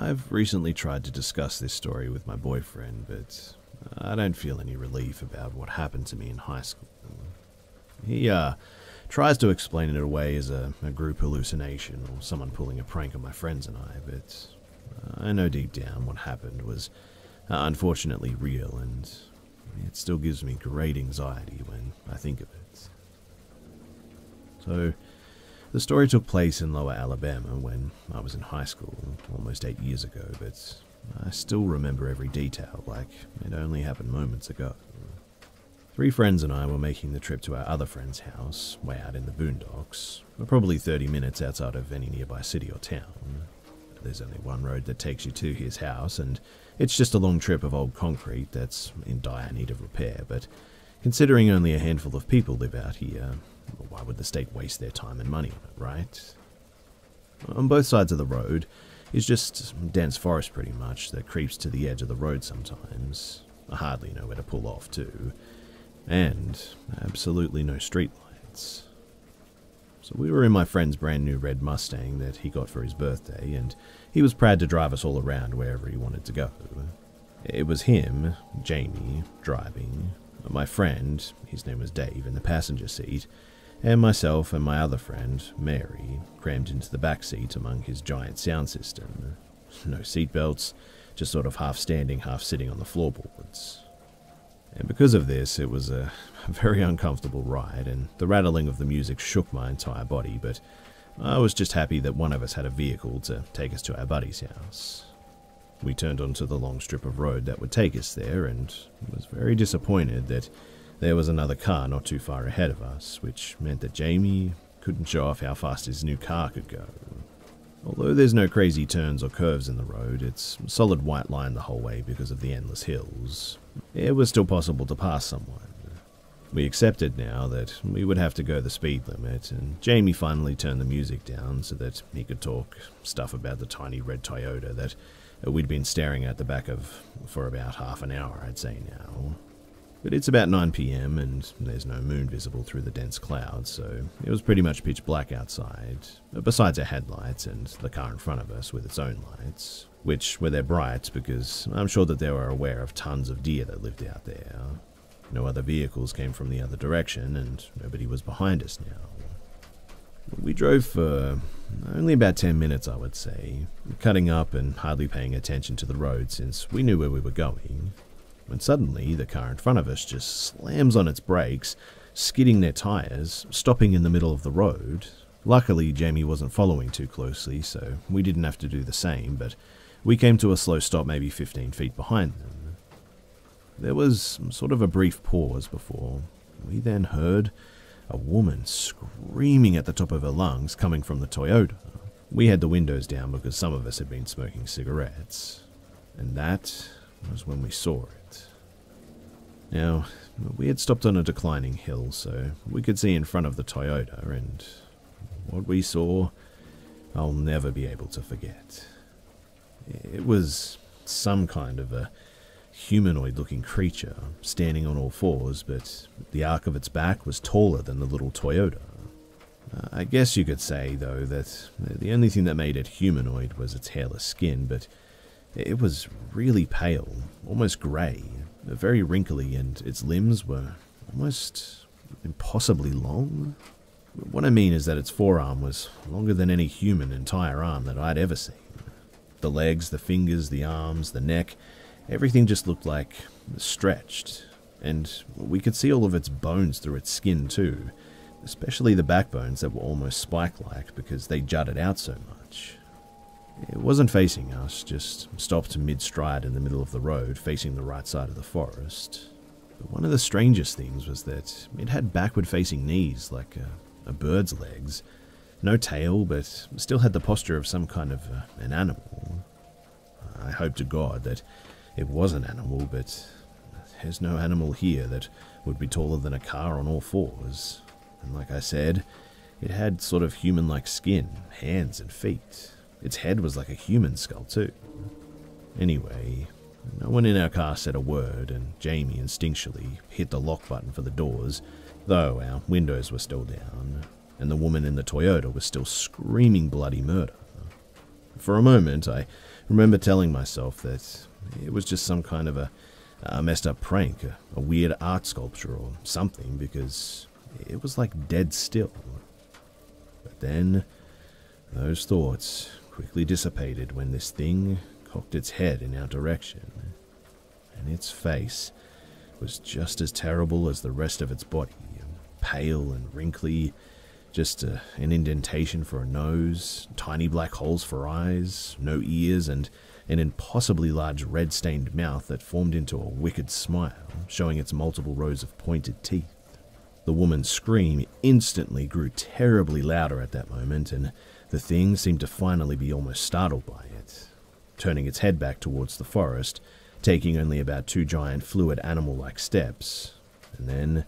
I've recently tried to discuss this story with my boyfriend, but I don't feel any relief about what happened to me in high school. He tries to explain it away as a group hallucination or someone pulling a prank on my friends and I, but I know deep down what happened was unfortunately real, and it still gives me great anxiety when I think of it. So, the story took place in Lower Alabama when I was in high school, almost 8 years ago, but I still remember every detail like it only happened moments ago. 3 friends and I were making the trip to our other friend's house, way out in the boondocks. We're probably 30 minutes outside of any nearby city or town. There's only one road that takes you to his house, and it's just a long trip of old concrete that's in dire need of repair, but considering only a handful of people live out here, why would the state waste their time and money on it, right? On both sides of the road is just dense forest pretty much that creeps to the edge of the road sometimes. I hardly know where to pull off too. And absolutely no streetlights. So we were in my friend's brand new red Mustang that he got for his birthday, and he was proud to drive us all around wherever he wanted to go. It was him, Jamie, driving, my friend, his name was Dave, in the passenger seat, and myself and my other friend, Mary, crammed into the back seat among his giant sound system. No seatbelts, just sort of half standing, half sitting on the floorboards. And because of this, it was a very uncomfortable ride, and the rattling of the music shook my entire body, but I was just happy that one of us had a vehicle to take us to our buddy's house. We turned onto the long strip of road that would take us there, and was very disappointed that there was another car not too far ahead of us, which meant that Jamie couldn't show off how fast his new car could go. Although there's no crazy turns or curves in the road, it's a solid white line the whole way because of the endless hills. It was still possible to pass someone. We accepted now that we would have to go the speed limit, and Jamie finally turned the music down so that he could talk stuff about the tiny red Toyota that we'd been staring at the back of for about half an hour, I'd say now. But it's about 9 p.m. and there's no moon visible through the dense clouds, so it was pretty much pitch black outside, besides our headlights and the car in front of us with its own lights, which were there bright because I'm sure that they were aware of tons of deer that lived out there. No other vehicles came from the other direction, and nobody was behind us now. We drove for only about 10 minutes, I would say, cutting up and hardly paying attention to the road since we knew where we were going, when suddenly the car in front of us just slams on its brakes, skidding their tires, stopping in the middle of the road. Luckily, Jamie wasn't following too closely, so we didn't have to do the same, but we came to a slow stop maybe 15 feet behind them. There was sort of a brief pause before we then heard a woman screaming at the top of her lungs coming from the Toyota. We had the windows down because some of us had been smoking cigarettes, and that was when we saw it. Now, we had stopped on a declining hill, so we could see in front of the Toyota, and what we saw, I'll never be able to forget. It was some kind of a humanoid-looking creature, standing on all fours, but the arc of its back was taller than the little Toyota. I guess you could say, though, that the only thing that made it humanoid was its hairless skin, but it was really pale, almost grey, very wrinkly, and its limbs were almost impossibly long. What I mean is that its forearm was longer than any human entire arm that I'd ever seen. The legs, the fingers, the arms, the neck, everything just looked like stretched, and we could see all of its bones through its skin too, especially the backbones that were almost spike-like because they jutted out so much. It wasn't facing us, just stopped mid-stride in the middle of the road, facing the right side of the forest. But one of the strangest things was that it had backward-facing knees, like a bird's legs. No tail, but still had the posture of some kind of an animal. I hope to God that it was an animal, but there's no animal here that would be taller than a car on all fours. And like I said, it had sort of human-like skin, hands and feet. Its head was like a human skull too. Anyway, no one in our car said a word, and Jamie instinctually hit the lock button for the doors, though our windows were still down, and the woman in the Toyota was still screaming bloody murder. For a moment, I remember telling myself that it was just some kind of a messed up prank, a weird art sculpture or something, because it was like dead still. But then those thoughts quickly dissipated when this thing cocked its head in our direction, and its face was just as terrible as the rest of its body, pale and wrinkly, just an indentation for a nose, tiny black holes for eyes, no ears, and an impossibly large red-stained mouth that formed into a wicked smile, showing its multiple rows of pointed teeth. The woman's scream instantly grew terribly louder at that moment, and the thing seemed to finally be almost startled by it, turning its head back towards the forest, taking only about 2 giant fluid animal-like steps, and then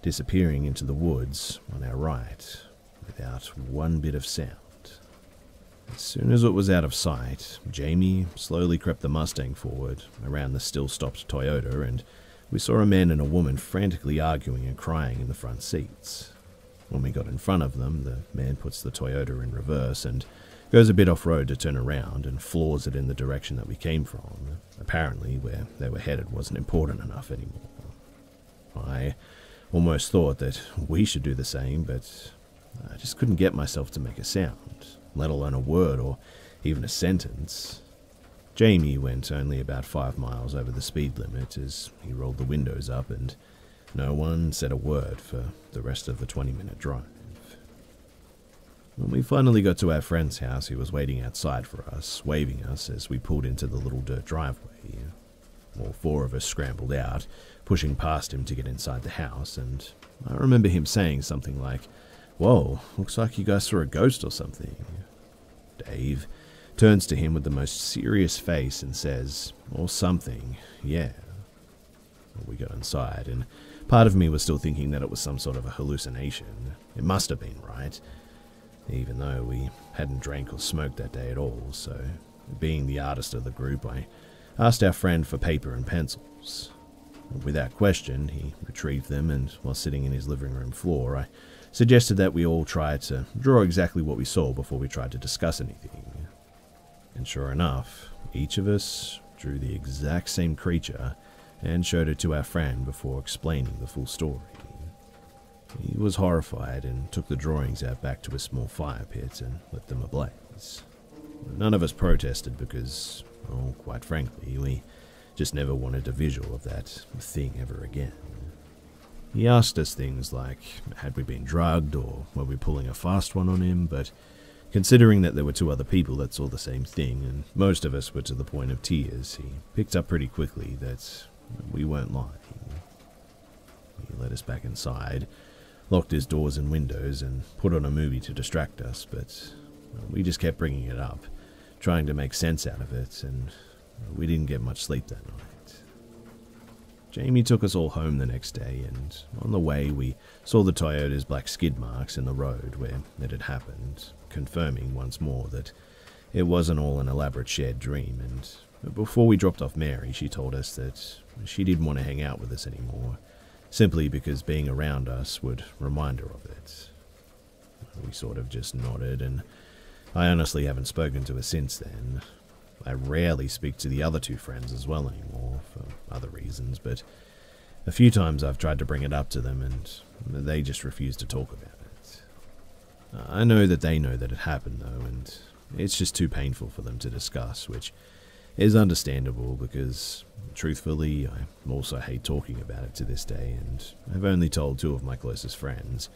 disappearing into the woods on our right, without one bit of sound. As soon as it was out of sight, Jamie slowly crept the Mustang forward around the still-stopped Toyota, and we saw a man and a woman frantically arguing and crying in the front seats. When we got in front of them, the man puts the Toyota in reverse and goes a bit off-road to turn around and floors it in the direction that we came from. Apparently, where they were headed wasn't important enough anymore. I almost thought that we should do the same, but I just couldn't get myself to make a sound, let alone a word or even a sentence. Jamie went only about 5 miles over the speed limit as he rolled the windows up, and no one said a word for the rest of the 20-minute drive. When we finally got to our friend's house, he was waiting outside for us, waving us as we pulled into the little dirt driveway. All 4 of us scrambled out, pushing past him to get inside the house, and I remember him saying something like, "Whoa, looks like you guys saw a ghost or something." Dave turns to him with the most serious face and says, "Or something, yeah." We got inside, and part of me was still thinking that it was some sort of a hallucination. It must have been, right? Even though we hadn't drank or smoked that day at all, so being the artist of the group, I asked our friend for paper and pencils. Without question, he retrieved them, and while sitting in his living room floor, I suggested that we all try to draw exactly what we saw before we tried to discuss anything. And sure enough, each of us drew the exact same creature and showed it to our friend before explaining the full story. He was horrified and took the drawings out back to a small fire pit and lit them ablaze. None of us protested because, oh, quite frankly, we just never wanted a visual of that thing ever again. He asked us things like, had we been drugged or were we pulling a fast one on him, but considering that there were 2 other people that saw the same thing and most of us were to the point of tears, he picked up pretty quickly that we weren't lying. He let us back inside, locked his doors and windows, and put on a movie to distract us, but we just kept bringing it up, trying to make sense out of it, and we didn't get much sleep that night. Jamie took us all home the next day, and on the way we saw the Toyota's black skid marks in the road where it had happened, confirming once more that it wasn't all an elaborate shared dream. And before we dropped off Mary, she told us that she didn't want to hang out with us anymore, simply because being around us would remind her of it. We sort of just nodded, and I honestly haven't spoken to her since then. I rarely speak to the other 2 friends as well anymore, for other reasons, but a few times I've tried to bring it up to them, and they just refuse to talk about it. I know that they know that it happened, though, and it's just too painful for them to discuss, which is understandable because, truthfully, I also hate talking about it to this day, and I've only told 2 of my closest friends,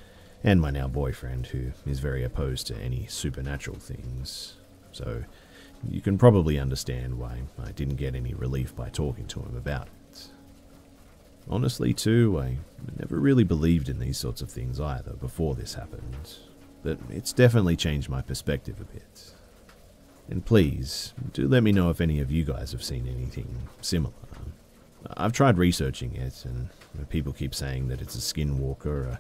and my now boyfriend, who is very opposed to any supernatural things. So you can probably understand why I didn't get any relief by talking to him about it. Honestly, too, I never really believed in these sorts of things either before this happened, but it's definitely changed my perspective a bit. And please, do let me know if any of you guys have seen anything similar. I've tried researching it, and people keep saying that it's a skinwalker,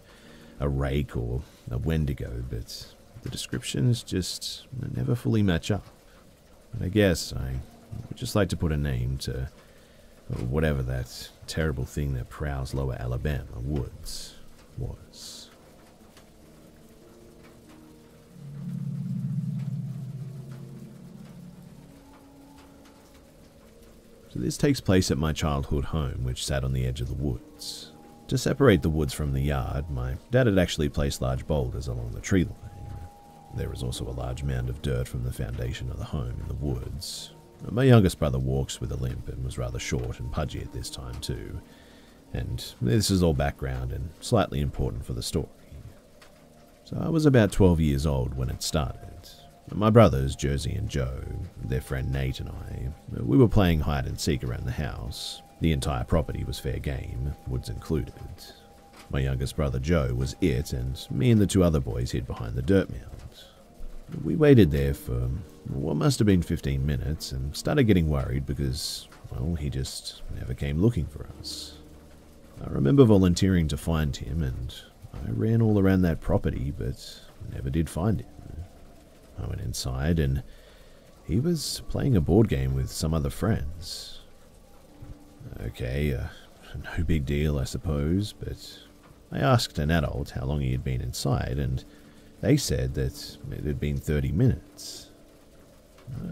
a rake, or a wendigo, but the descriptions just never fully match up. And I guess I would just like to put a name to whatever that terrible thing that prowls lower Alabama woods was. So this takes place at my childhood home, which sat on the edge of the woods. To separate the woods from the yard, my dad had actually placed large boulders along the tree line. There was also a large mound of dirt from the foundation of the home in the woods. My youngest brother walks with a limp and was rather short and pudgy at this time too. And this is all background and slightly important for the story. So I was about 12 years old when it started. My brothers, Jersey and Joe, their friend Nate and I, we were playing hide and seek around the house. The entire property was fair game, woods included. My youngest brother Joe was it, and me and the two other boys hid behind the dirt mound. We waited there for what must have been 15 minutes and started getting worried because, well, he just never came looking for us. I remember volunteering to find him, and I ran all around that property, but never did find him. I went inside, and he was playing a board game with some other friends. Okay, no big deal, I suppose, but I asked an adult how long he had been inside, and they said that it had been 30 minutes.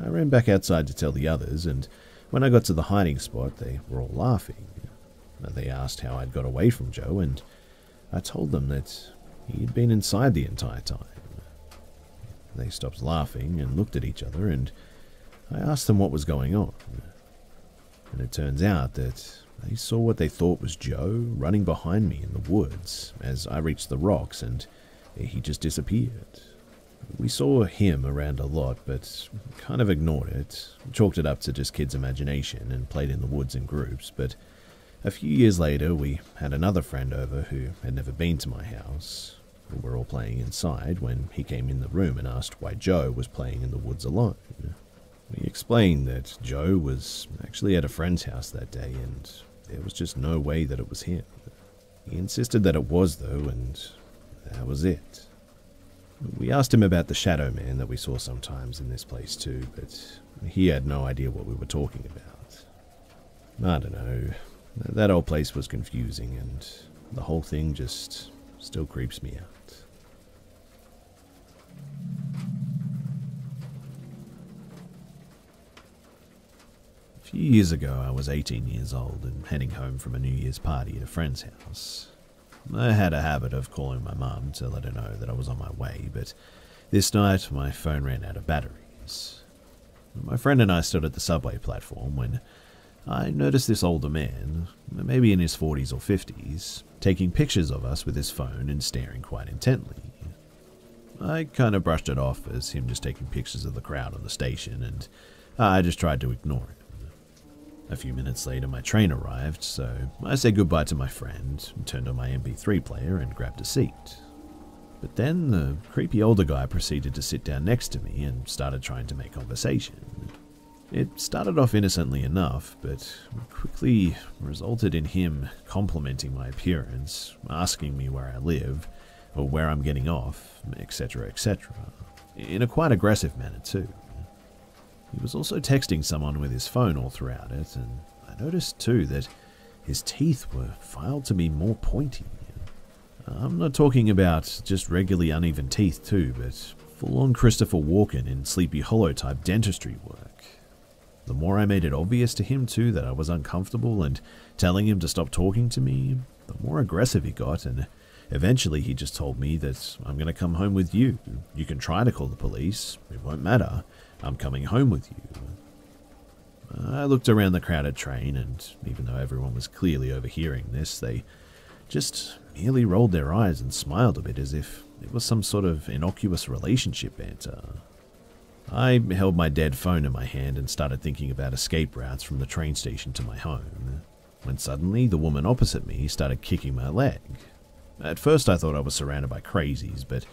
I ran back outside to tell the others, and when I got to the hiding spot, they were all laughing. They asked how I'd got away from Joe, and I told them that he had been inside the entire time. They stopped laughing and looked at each other, and I asked them what was going on. And it turns out that they saw what they thought was Joe running behind me in the woods as I reached the rocks, and he just disappeared. We saw him around a lot, but kind of ignored it, chalked it up to just kids' imagination, and played in the woods in groups. But a few years later, we had another friend over who had never been to my house. We were all playing inside when he came in the room and asked why Joe was playing in the woods alone. We explained that Joe was actually at a friend's house that day, and there was just no way that it was him. He insisted that it was, though, and that was it. We asked him about the shadow man that we saw sometimes in this place too, but he had no idea what we were talking about. I don't know. That old place was confusing, and the whole thing just still creeps me out. A few years ago, I was 18 years old and heading home from a New Year's party at a friend's house. I had a habit of calling my mum to let her know that I was on my way, but this night my phone ran out of batteries. My friend and I stood at the subway platform when I noticed this older man, maybe in his 40s or 50s, taking pictures of us with his phone and staring quite intently. I kind of brushed it off as him just taking pictures of the crowd on the station, and I just tried to ignore it. A few minutes later, my train arrived, so I said goodbye to my friend, turned on my MP3 player, and grabbed a seat. But then the creepy older guy proceeded to sit down next to me and started trying to make conversation. It started off innocently enough, but quickly resulted in him complimenting my appearance, asking me where I live, or where I'm getting off, etc., etc., in a quite aggressive manner too. He was also texting someone with his phone all throughout it, and I noticed too that his teeth were filed to be more pointy. I'm not talking about just regularly uneven teeth too, but full-on Christopher Walken in Sleepy Hollow type dentistry work. The more I made it obvious to him too that I was uncomfortable and telling him to stop talking to me, the more aggressive he got, and eventually he just told me that I'm going to come home with you. You can try to call the police, it won't matter. I'm coming home with you. I looked around the crowded train, and even though everyone was clearly overhearing this, they just merely rolled their eyes and smiled a bit as if it was some sort of innocuous relationship banter. I held my dead phone in my hand and started thinking about escape routes from the train station to my home, when suddenly the woman opposite me started kicking my leg. At first I thought I was surrounded by crazies, but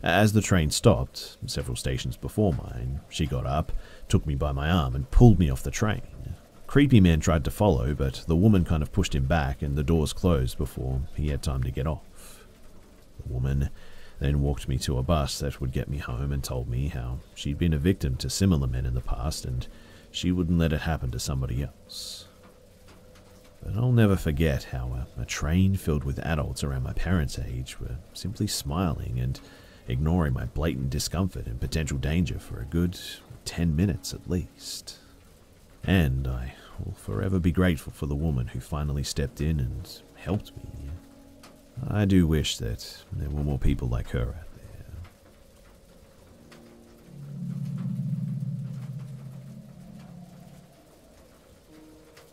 as the train stopped, several stations before mine, she got up, took me by my arm, and pulled me off the train. Creepy man tried to follow, but the woman kind of pushed him back, and the doors closed before he had time to get off. The woman then walked me to a bus that would get me home and told me how she'd been a victim to similar men in the past, and she wouldn't let it happen to somebody else. But I'll never forget how a train filled with adults around my parents' age were simply smiling and ignoring my blatant discomfort and potential danger for a good 10 minutes at least. And I will forever be grateful for the woman who finally stepped in and helped me. I do wish that there were more people like her out there.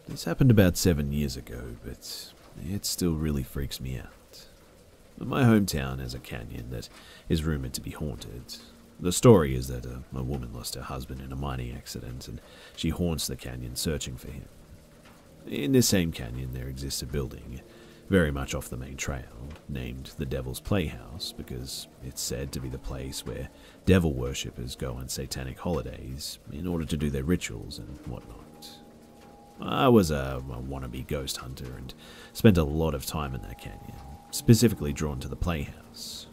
This happened about 7 years ago, but it still really freaks me out. My hometown has a canyon that is rumored to be haunted. The story is that a woman lost her husband in a mining accident, and she haunts the canyon searching for him. In this same canyon there exists a building, very much off the main trail, named the Devil's Playhouse because it's said to be the place where devil worshippers go on satanic holidays in order to do their rituals and whatnot. I was a wannabe ghost hunter and spent a lot of time in that canyon, specifically drawn to the playhouse.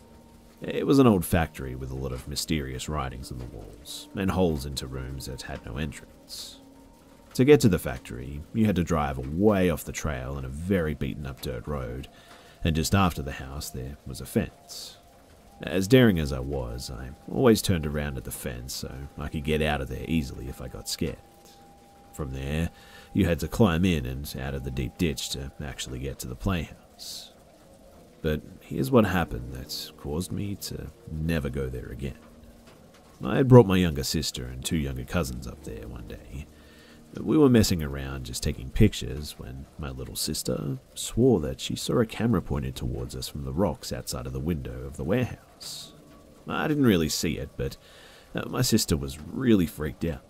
It was an old factory with a lot of mysterious writings on the walls, and holes into rooms that had no entrance. To get to the factory, you had to drive way off the trail on a very beaten-up dirt road, and just after the house there was a fence. As daring as I was, I always turned around at the fence so I could get out of there easily if I got scared. From there, you had to climb in and out of the deep ditch to actually get to the playhouse. But here's what happened that caused me to never go there again. I had brought my younger sister and 2 younger cousins up there one day. We were messing around just taking pictures when my little sister swore that she saw a camera pointed towards us from the rocks outside of the window of the warehouse. I didn't really see it, but my sister was really freaked out.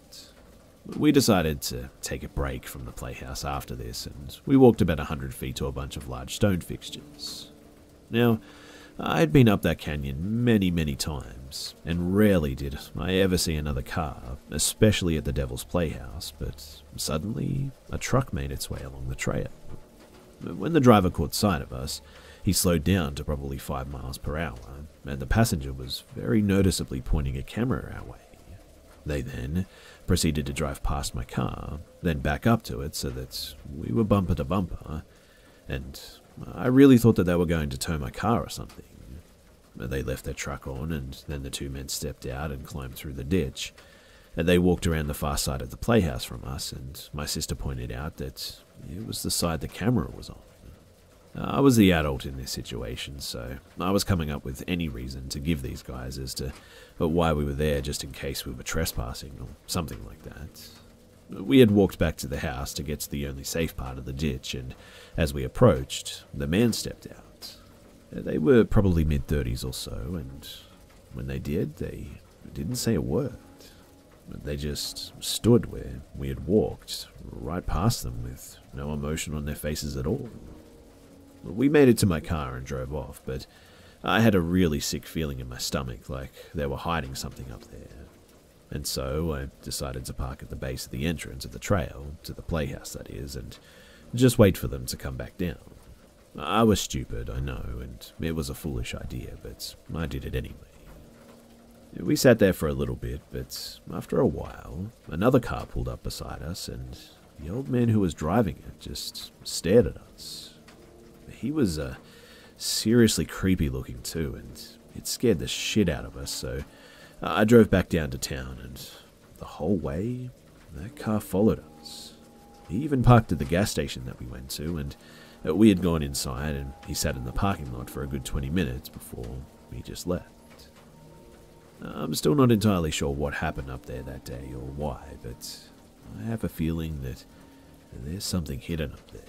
We decided to take a break from the playhouse after this, and we walked about 100 feet to a bunch of large stone fixtures. Now, I had been up that canyon many times, and rarely did I ever see another car, especially at the Devil's Playhouse, but suddenly a truck made its way along the trail. When the driver caught sight of us, he slowed down to probably 5 miles per hour, and the passenger was very noticeably pointing a camera our way. They then proceeded to drive past my car, then back up to it so that we were bumper to bumper, and I really thought that they were going to tow my car or something. They left their truck on, and then the 2 men stepped out and climbed through the ditch. And they walked around the far side of the playhouse from us, and my sister pointed out that it was the side the camera was on. I was the adult in this situation, so I was coming up with any reason to give these guys as to why we were there, just in case we were trespassing or something like that. We had walked back to the house to get to the only safe part of the ditch, and as we approached, the man stepped out. They were probably mid-30s or so, and when they did, they didn't say a word. They just stood where we had walked, right past them with no emotion on their faces at all. We made it to my car and drove off, but I had a really sick feeling in my stomach, like they were hiding something up there. And so I decided to park at the base of the entrance of the trail, to the playhouse that is, and just wait for them to come back down. I was stupid, I know, and it was a foolish idea, but I did it anyway. We sat there for a little bit, but after a while, another car pulled up beside us, and the old man who was driving it just stared at us. He was seriously creepy looking too, and it scared the shit out of us, so I drove back down to town, and the whole way, that car followed us. He even parked at the gas station that we went to, and we had gone inside, and he sat in the parking lot for a good 20 minutes before he just left. I'm still not entirely sure what happened up there that day or why, but I have a feeling that there's something hidden up there.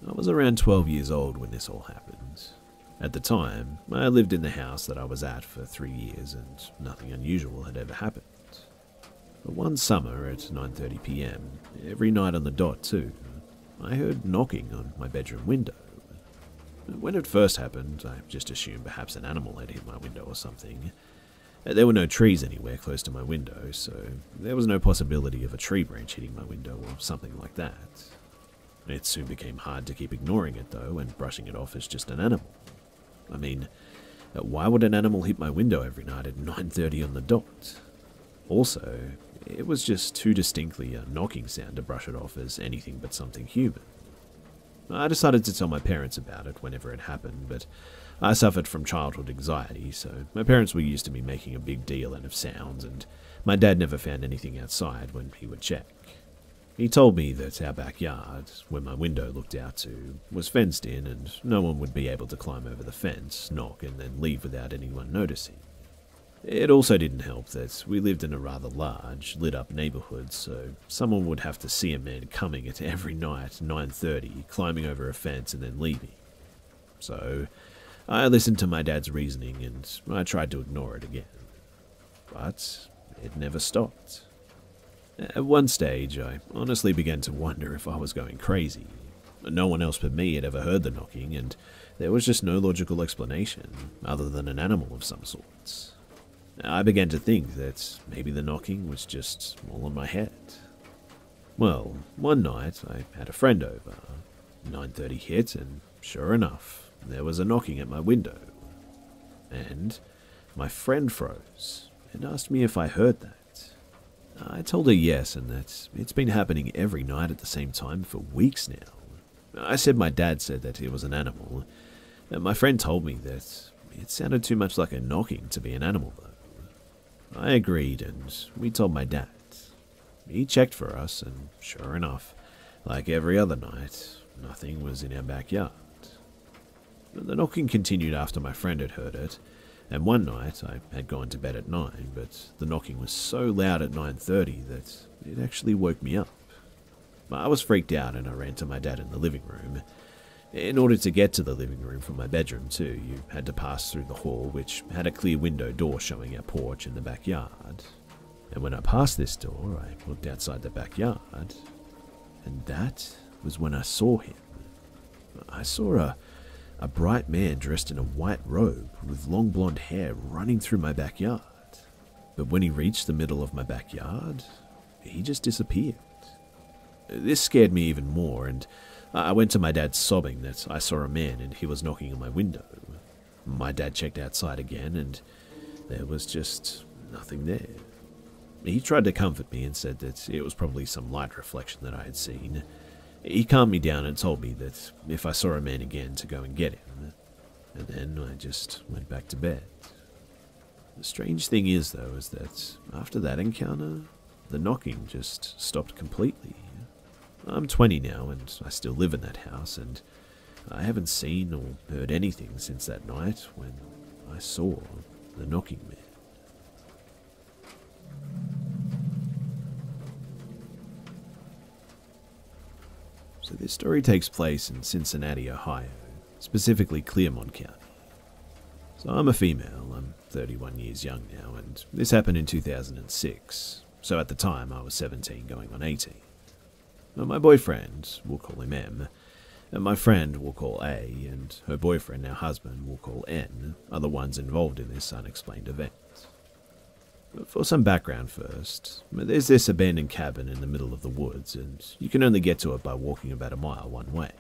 I was around 12 years old when this all happened. At the time, I lived in the house that I was at for 3 years, and nothing unusual had ever happened. But one summer at 9:30 p.m, every night on the dot too, I heard knocking on my bedroom window. When it first happened, I just assumed perhaps an animal had hit my window or something. There were no trees anywhere close to my window, so there was no possibility of a tree branch hitting my window or something like that. It soon became hard to keep ignoring it though, and brushing it off as just an animal. I mean, why would an animal hit my window every night at 9:30 on the dot? Also, it was just too distinctly a knocking sound to brush it off as anything but something human. I decided to tell my parents about it whenever it happened, but I suffered from childhood anxiety, so my parents were used to me making a big deal out of sounds, and my dad never found anything outside when he would check. He told me that our backyard, where my window looked out to, was fenced in and no one would be able to climb over the fence, knock, and then leave without anyone noticing. It also didn't help that we lived in a rather large, lit-up neighborhood, so someone would have to see a man coming at every night, 9:30, climbing over a fence and then leaving. So I listened to my dad's reasoning and I tried to ignore it again. But it never stopped. At one stage, I honestly began to wonder if I was going crazy. No one else but me had ever heard the knocking, and there was just no logical explanation, other than an animal of some sorts. I began to think that maybe the knocking was just all in my head. Well, one night I had a friend over. 9:30 hit, and sure enough, there was a knocking at my window. And my friend froze and asked me if I heard that. I told her yes, and that it's been happening every night at the same time for weeks now. I said my dad said that it was an animal, and my friend told me that it sounded too much like a knocking to be an animal though. I agreed, and we told my dad. He checked for us, and sure enough, like every other night, nothing was in our backyard. The knocking continued after my friend had heard it, and one night I had gone to bed at 9, but the knocking was so loud at 9:30 that it actually woke me up. I was freaked out and I ran to my dad in the living room. In order to get to the living room from my bedroom too, you had to pass through the hall, which had a clear window door showing our porch in the backyard. And when I passed this door, I looked outside the backyard, and that was when I saw him. I saw a bright man dressed in a white robe with long blonde hair running through my backyard. But when he reached the middle of my backyard, he just disappeared. This scared me even more, and I went to my dad sobbing that I saw a man and he was knocking on my window. My dad checked outside again, and there was just nothing there. He tried to comfort me and said that it was probably some light reflection that I had seen. He calmed me down and told me that if I saw a man again to go and get him, and then I just went back to bed. The strange thing is, though, is that after that encounter, the knocking just stopped completely. I'm 20 now, and I still live in that house, and I haven't seen or heard anything since that night when I saw the knocking man. So this story takes place in Cincinnati, Ohio, specifically Clermont County. So I'm a female, I'm 31 years young now, and this happened in 2006, so at the time I was 17 going on 18. Now my boyfriend, we'll call him M, and my friend we'll call A, and her boyfriend, now husband, we'll call N, are the ones involved in this unexplained event. But for some background first, there's this abandoned cabin in the middle of the woods, and you can only get to it by walking about a mile one way.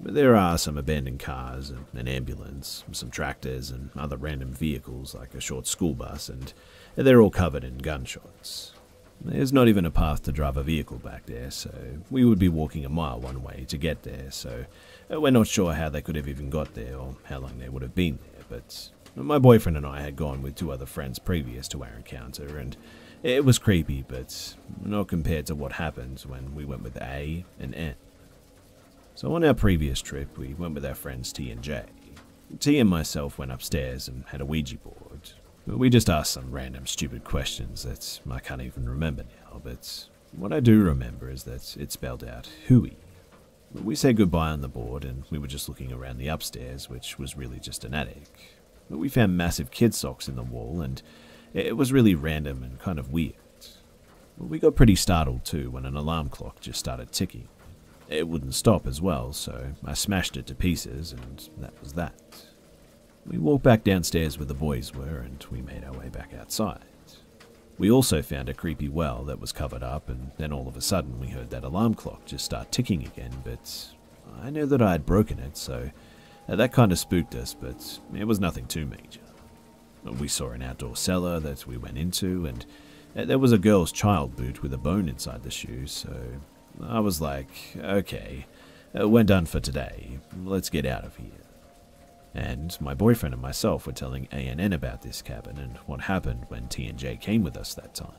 But there are some abandoned cars, and an ambulance, some tractors, and other random vehicles like a short school bus, and they're all covered in gunshots. There's not even a path to drive a vehicle back there, so we would be walking a mile one way to get there, so we're not sure how they could have even got there or how long they would have been there, but my boyfriend and I had gone with 2 other friends previous to our encounter, and it was creepy, but not compared to what happened when we went with A and N. So on our previous trip, we went with our friends T and J. T and myself went upstairs and had a Ouija board. We just asked some random stupid questions that I can't even remember now, but what I do remember is that it spelled out hooey. We said goodbye on the board, and we were just looking around the upstairs, which was really just an attic. We found massive kid socks in the wall, and it was really random and kind of weird. We got pretty startled too when an alarm clock just started ticking. It wouldn't stop as well, so I smashed it to pieces, and that was that. We walked back downstairs where the boys were, and we made our way back outside. We also found a creepy well that was covered up, and then all of a sudden we heard that alarm clock just start ticking again, but I knew that I had broken it, so that kind of spooked us, but it was nothing too major. We saw an outdoor cellar that we went into, and there was a girl's child boot with a bone inside the shoe, so I was like, okay, we're done for today, let's get out of here. And my boyfriend and myself were telling A&N about this cabin and what happened when T and J came with us that time.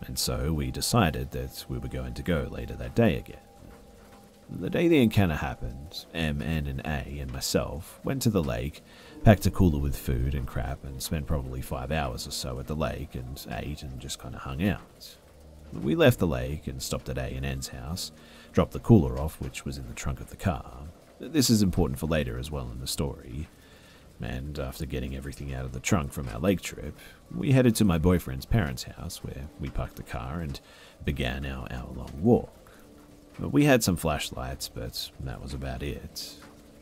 And so we decided that we were going to go later that day again. The day the encounter happened, M, N, and A and myself went to the lake, packed a cooler with food and crap, and spent probably 5 hours or so at the lake and ate and just kind of hung out. We left the lake and stopped at A and N's house, dropped the cooler off, which was in the trunk of the car. This is important for later as well in the story. And after getting everything out of the trunk from our lake trip, we headed to my boyfriend's parents' house where we parked the car and began our hour-long walk. We had some flashlights, but that was about it.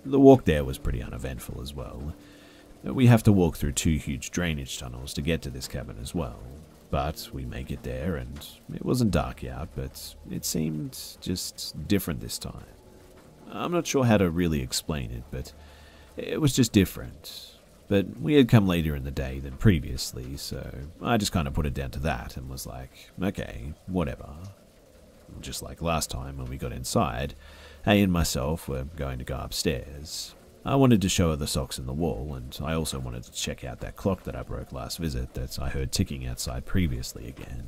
The walk there was pretty uneventful as well. We have to walk through 2 huge drainage tunnels to get to this cabin as well. But we make it there, and it wasn't dark out, but it seemed just different this time. I'm not sure how to really explain it, but it was just different. But we had come later in the day than previously, so I just kind of put it down to that and was like, okay, whatever. Just like last time when we got inside, A and myself were going to go upstairs. I wanted to show her the socks in the wall, and I also wanted to check out that clock that I broke last visit that I heard ticking outside previously again.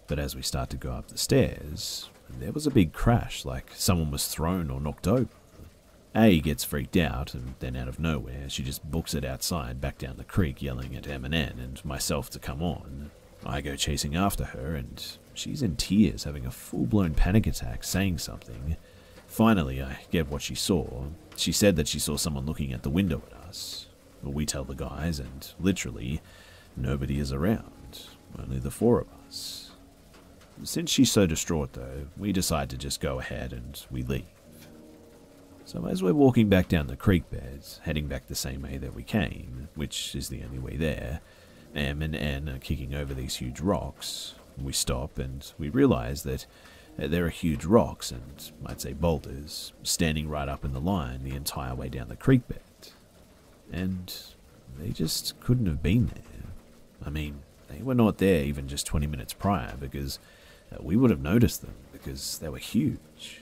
But as we start to go up the stairs, there was a big crash, like someone was thrown or knocked over. A gets freaked out, and then out of nowhere, she just books it outside back down the creek, yelling at M and N and myself to come on. I go chasing after her, and she's in tears, having a full-blown panic attack, saying something. Finally, I get what she saw. She said that she saw someone looking at the window at us. We tell the guys, and literally, nobody is around. Only the 4 of us. Since she's so distraught, though, we decide to just go ahead and we leave. So as we're walking back down the creek bed, heading back the same way that we came, which is the only way there, M and N are kicking over these huge rocks. We stop and we realize that there are huge rocks, and I'd say boulders, standing right up in the line the entire way down the creek bed. And they just couldn't have been there. I mean, they were not there even just 20 minutes prior, because we would have noticed them, because they were huge.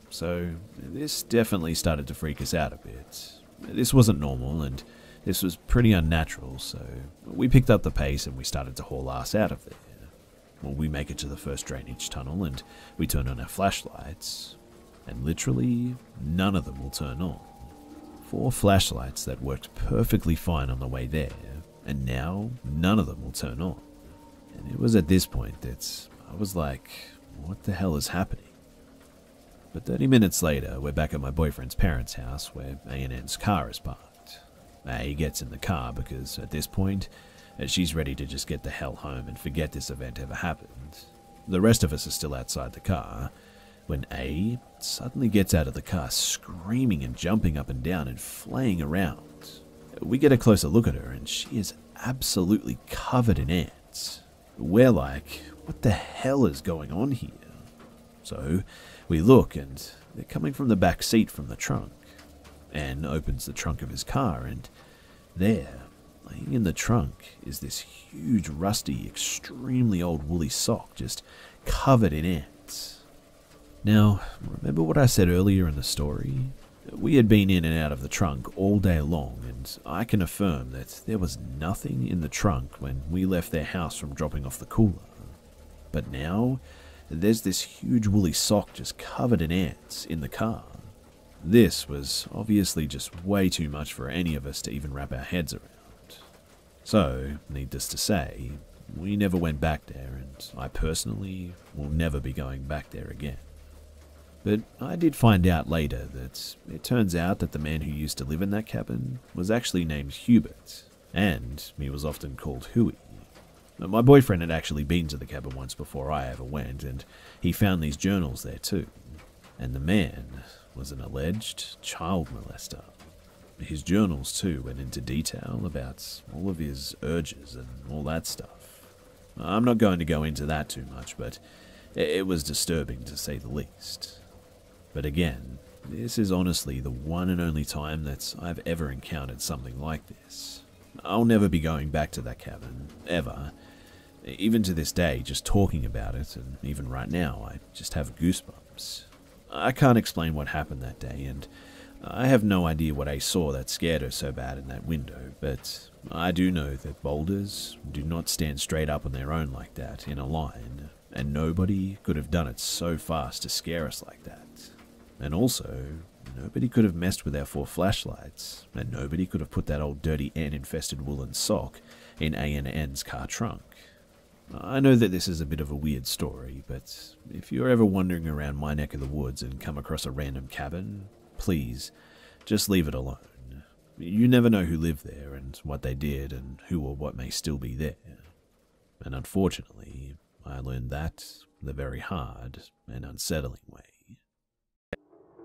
So this definitely started to freak us out a bit. This wasn't normal, and this was pretty unnatural, so we picked up the pace and we started to haul ass out of there. Well, we make it to the first drainage tunnel and we turn on our flashlights, and literally none of them will turn on. 4 flashlights that worked perfectly fine on the way there, and now none of them will turn on. And it was at this point that I was like, what the hell is happening? But 30 minutes later, we're back at my boyfriend's parents' house where A&N's car is parked. A gets in the car because at this point, she's ready to just get the hell home and forget this event ever happened. The rest of us are still outside the car, when A suddenly gets out of the car screaming and jumping up and down and flaying around. We get a closer look at her and she is absolutely covered in ants. We're like, what the hell is going on here? So we look and they're coming from the back seat from the trunk. Anne opens the trunk of his car, and there, laying in the trunk, is this huge, rusty, extremely old woolly sock just covered in ants. Now, remember what I said earlier in the story? We had been in and out of the trunk all day long, and I can affirm that there was nothing in the trunk when we left their house from dropping off the cooler. But now, there's this huge woolly sock just covered in ants in the car. This was obviously just way too much for any of us to even wrap our heads around. So, needless to say, we never went back there, and I personally will never be going back there again. But I did find out later that it turns out that the man who used to live in that cabin was actually named Hubert, and he was often called Huey. My boyfriend had actually been to the cabin once before I ever went, and he found these journals there too. And the man was an alleged child molester. His journals too went into detail about all of his urges and all that stuff. I'm not going to go into that too much, but it was disturbing to say the least. But again, this is honestly the one and only time that I've ever encountered something like this. I'll never be going back to that cabin, ever. Even to this day, just talking about it, and even right now, I just have goosebumps. I can't explain what happened that day, and I have no idea what Ace saw that scared her so bad in that window, but I do know that boulders do not stand straight up on their own like that in a line, and nobody could have done it so fast to scare us like that. And also, nobody could have messed with our 4 flashlights, and nobody could have put that old dirty ant-infested woolen sock in A&N's car trunk. I know that this is a bit of a weird story, but if you're ever wandering around my neck of the woods and come across a random cabin, please, just leave it alone. You never know who lived there and what they did and who or what may still be there. And unfortunately, I learned that the very hard and unsettling way.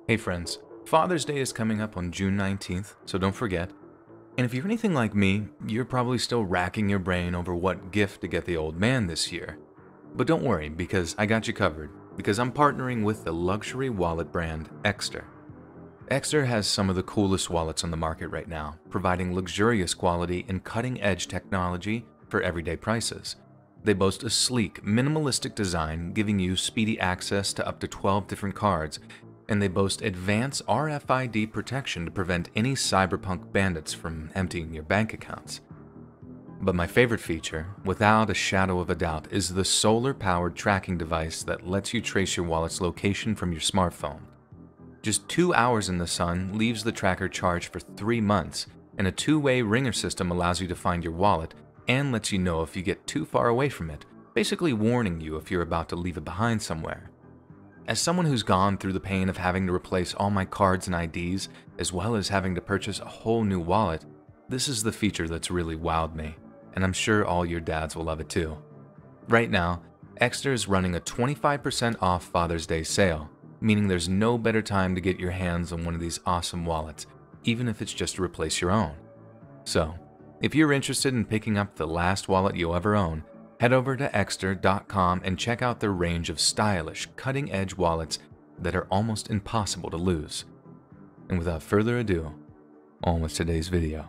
Hey friends, Father's Day is coming up on June 19th, so don't forget. And if you're anything like me, you're probably still racking your brain over what gift to get the old man this year. But don't worry, because I got you covered, because I'm partnering with the luxury wallet brand Exter. Exter has some of the coolest wallets on the market right now, providing luxurious quality and cutting-edge technology for everyday prices. They boast a sleek, minimalistic design, giving you speedy access to up to 12 different cards, and they boast advanced RFID protection to prevent any cyberpunk bandits from emptying your bank accounts. But my favorite feature, without a shadow of a doubt, is the solar-powered tracking device that lets you trace your wallet's location from your smartphone. Just 2 hours in the sun leaves the tracker charged for 3 months, and a 2-way ringer system allows you to find your wallet and lets you know if you get too far away from it, basically warning you if you're about to leave it behind somewhere. As someone who's gone through the pain of having to replace all my cards and IDs, as well as having to purchase a whole new wallet, this is the feature that's really wowed me, and I'm sure all your dads will love it too. Right now, Exter is running a 25% off Father's Day sale, meaning there's no better time to get your hands on one of these awesome wallets, even if it's just to replace your own. So, if you're interested in picking up the last wallet you'll ever own, head over to Exter.com and check out their range of stylish, cutting-edge wallets that are almost impossible to lose. And without further ado, on with today's video.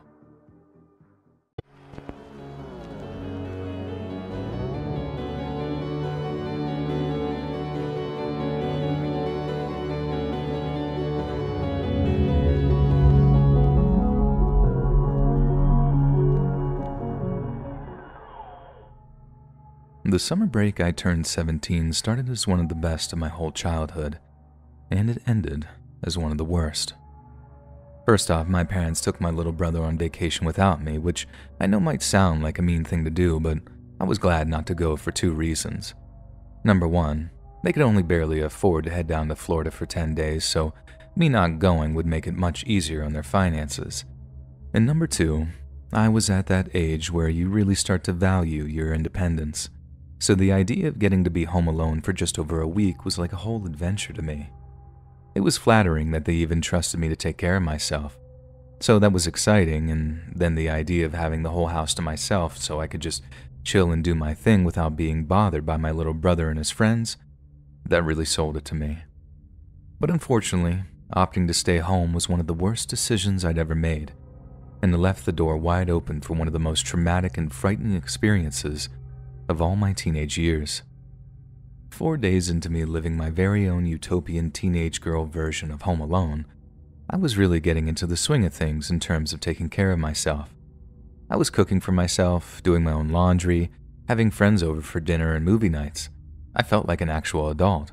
The summer break I turned 17 started as one of the best of my whole childhood, and it ended as one of the worst. First off, my parents took my little brother on vacation without me, which I know might sound like a mean thing to do, but I was glad not to go for 2 reasons. Number 1, they could only barely afford to head down to Florida for 10 days, so me not going would make it much easier on their finances. And number 2, I was at that age where you really start to value your independence. So the idea of getting to be home alone for just over a week was like a whole adventure to me. It was flattering that they even trusted me to take care of myself. So that was exciting, and then the idea of having the whole house to myself so I could just chill and do my thing without being bothered by my little brother and his friends, that really sold it to me. But unfortunately, opting to stay home was one of the worst decisions I'd ever made, and it left the door wide open for one of the most traumatic and frightening experiences of all my teenage years. 4 days into me living my very own utopian teenage girl version of Home Alone, I was really getting into the swing of things in terms of taking care of myself. I was cooking for myself, doing my own laundry, having friends over for dinner and movie nights. I felt like an actual adult.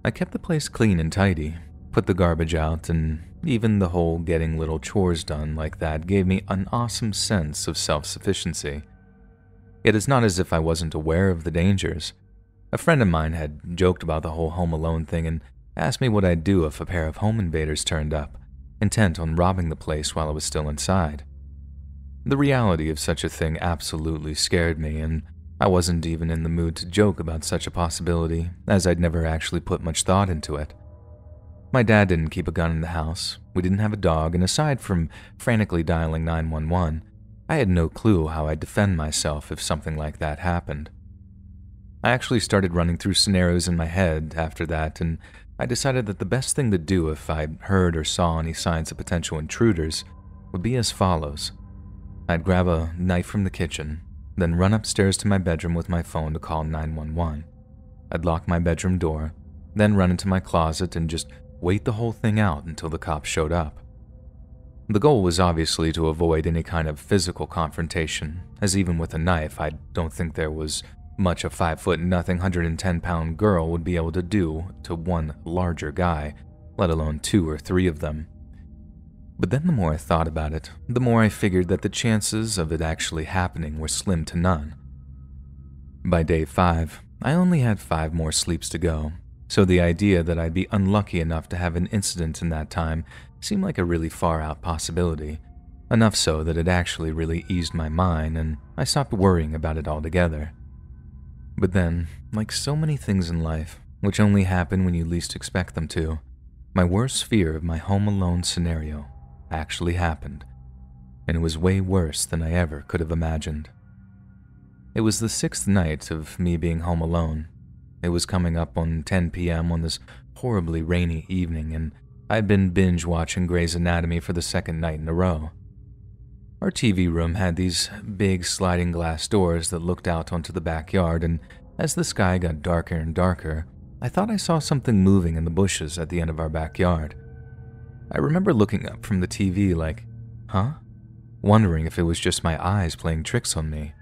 I kept the place clean and tidy, put the garbage out, and even the whole getting little chores done like that gave me an awesome sense of self-sufficiency. Yet it's not as if I wasn't aware of the dangers. A friend of mine had joked about the whole Home Alone thing and asked me what I'd do if a pair of home invaders turned up, intent on robbing the place while I was still inside. The reality of such a thing absolutely scared me, and I wasn't even in the mood to joke about such a possibility, as I'd never actually put much thought into it. My dad didn't keep a gun in the house, we didn't have a dog, and aside from frantically dialing 911, I had no clue how I'd defend myself if something like that happened. I actually started running through scenarios in my head after that, and I decided that the best thing to do if I heard or saw any signs of potential intruders would be as follows. I'd grab a knife from the kitchen, then run upstairs to my bedroom with my phone to call 911. I'd lock my bedroom door, then run into my closet and just wait the whole thing out until the cops showed up. The goal was obviously to avoid any kind of physical confrontation, as even with a knife, I don't think there was much a 5'0", 110-pound girl would be able to do to one larger guy, let alone 2 or 3 of them. But then the more I thought about it, the more I figured that the chances of it actually happening were slim to none. By day 5, I only had 5 more sleeps to go, so the idea that I'd be unlucky enough to have an incident in that time seemed like a really far-out possibility, enough so that it actually really eased my mind and I stopped worrying about it altogether. But then, like so many things in life, which only happen when you least expect them to, my worst fear of my home alone scenario actually happened, and it was way worse than I ever could have imagined. It was the 6th night of me being home alone. It was coming up on 10 p.m. on this horribly rainy evening, and I'd been binge-watching Grey's Anatomy for the 2nd night in a row. Our TV room had these big sliding glass doors that looked out onto the backyard, and as the sky got darker and darker, I thought I saw something moving in the bushes at the end of our backyard. I remember looking up from the TV like, huh? Wondering if it was just my eyes playing tricks on me.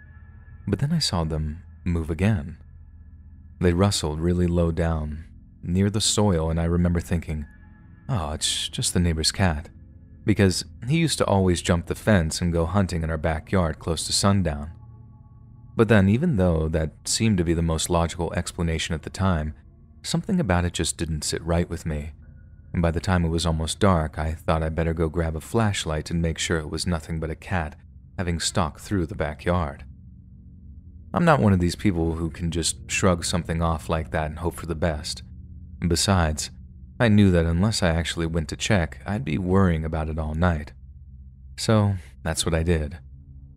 But then I saw them move again. They rustled really low down, near the soil, and I remember thinking, oh, it's just the neighbor's cat, because he used to always jump the fence and go hunting in our backyard close to sundown. But then, even though that seemed to be the most logical explanation at the time, something about it just didn't sit right with me, and by the time it was almost dark, I thought I'd better go grab a flashlight and make sure it was nothing but a cat having stalked through the backyard. I'm not one of these people who can just shrug something off like that and hope for the best. And besides, I knew that unless I actually went to check, I'd be worrying about it all night. So, that's what I did.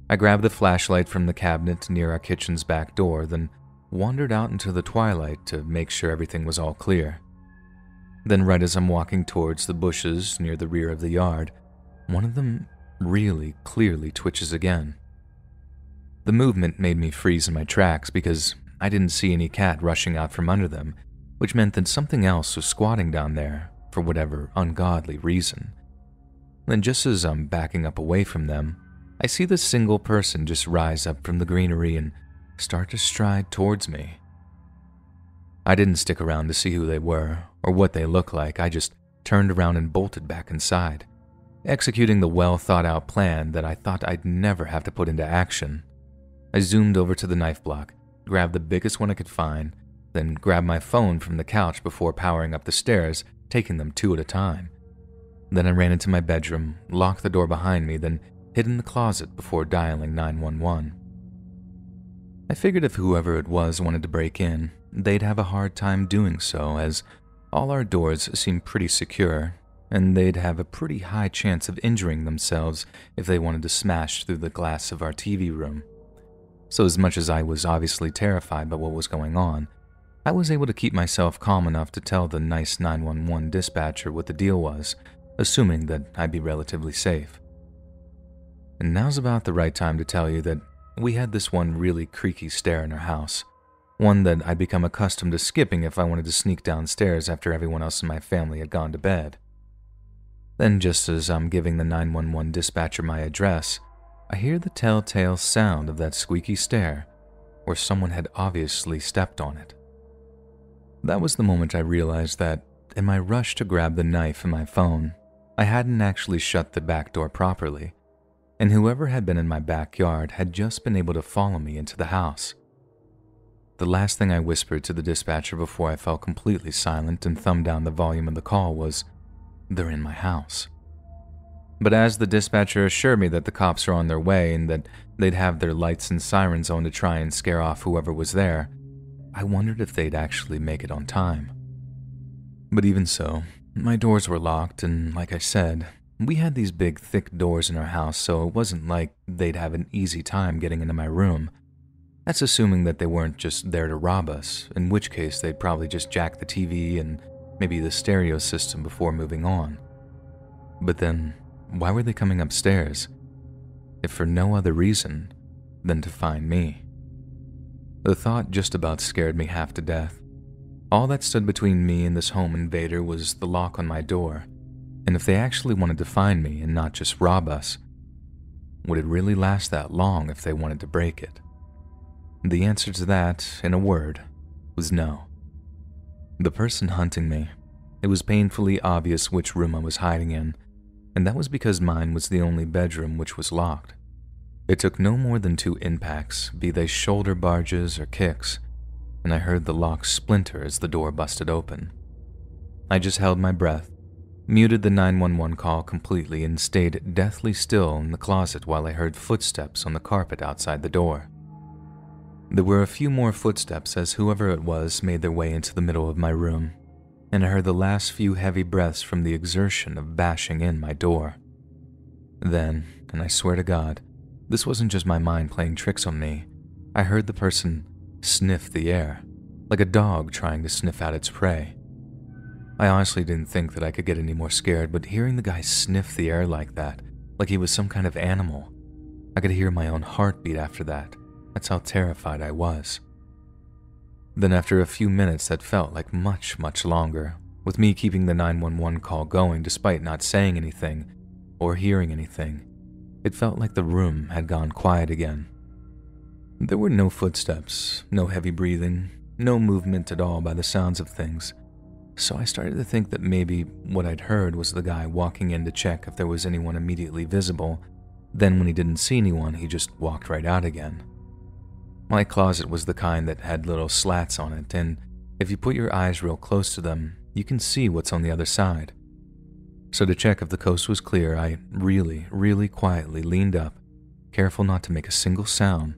I grabbed the flashlight from the cabinet near our kitchen's back door, then wandered out into the twilight to make sure everything was all clear. Then right as I'm walking towards the bushes near the rear of the yard, one of them really clearly twitches again. The movement made me freeze in my tracks because I didn't see any cat rushing out from under them, which meant that something else was squatting down there for whatever ungodly reason. Then just as I'm backing up away from them, I see this single person just rise up from the greenery and start to stride towards me. I didn't stick around to see who they were or what they looked like. I just turned around and bolted back inside, executing the well-thought-out plan that I thought I'd never have to put into action. I zoomed over to the knife block, grabbed the biggest one I could find, then grabbed my phone from the couch before powering up the stairs, taking them 2 at a time. Then I ran into my bedroom, locked the door behind me, then hid in the closet before dialing 911. I figured if whoever it was wanted to break in, they'd have a hard time doing so, as all our doors seemed pretty secure, and they'd have a pretty high chance of injuring themselves if they wanted to smash through the glass of our TV room. So as much as I was obviously terrified by what was going on, I was able to keep myself calm enough to tell the nice 911 dispatcher what the deal was, assuming that I'd be relatively safe. And now's about the right time to tell you that we had this one really creaky stair in our house, one that I'd become accustomed to skipping if I wanted to sneak downstairs after everyone else in my family had gone to bed. Then just as I'm giving the 911 dispatcher my address, I hear the telltale sound of that squeaky stair, where someone had obviously stepped on it. That was the moment I realized that, in my rush to grab the knife and my phone, I hadn't actually shut the back door properly, and whoever had been in my backyard had just been able to follow me into the house. The last thing I whispered to the dispatcher before I fell completely silent and thumbed down the volume of the call was, "They're in my house." But as the dispatcher assured me that the cops are on their way and that they'd have their lights and sirens on to try and scare off whoever was there, I wondered if they'd actually make it on time. But even so, my doors were locked, and like I said, we had these big, thick doors in our house, so it wasn't like they'd have an easy time getting into my room. That's assuming that they weren't just there to rob us, in which case they'd probably just jack the TV and maybe the stereo system before moving on. But then, why were they coming upstairs, if for no other reason than to find me? The thought just about scared me half to death. All that stood between me and this home invader was the lock on my door, and if they actually wanted to find me and not just rob us, would it really last that long if they wanted to break it? The answer to that, in a word, was no. The person hunting me, it was painfully obvious which room I was hiding in, and that was because mine was the only bedroom which was locked. It took no more than 2 impacts, be they shoulder barges or kicks, and I heard the lock splinter as the door busted open. I just held my breath, muted the 911 call completely, and stayed deathly still in the closet while I heard footsteps on the carpet outside the door. There were a few more footsteps as whoever it was made their way into the middle of my room, and I heard the last few heavy breaths from the exertion of bashing in my door. Then, and I swear to God, this wasn't just my mind playing tricks on me, I heard the person sniff the air, like a dog trying to sniff out its prey. I honestly didn't think that I could get any more scared, but hearing the guy sniff the air like that, like he was some kind of animal, I could hear my own heartbeat after that. That's how terrified I was. Then after a few minutes that felt like much, much longer, with me keeping the 911 call going despite not saying anything or hearing anything, it felt like the room had gone quiet again. There were no footsteps, no heavy breathing, no movement at all by the sounds of things, so I started to think that maybe what I'd heard was the guy walking in to check if there was anyone immediately visible. Then when he didn't see anyone, he just walked right out again. My closet was the kind that had little slats on it, and if you put your eyes real close to them, you can see what's on the other side. So to check if the coast was clear, I really quietly leaned up, careful not to make a single sound,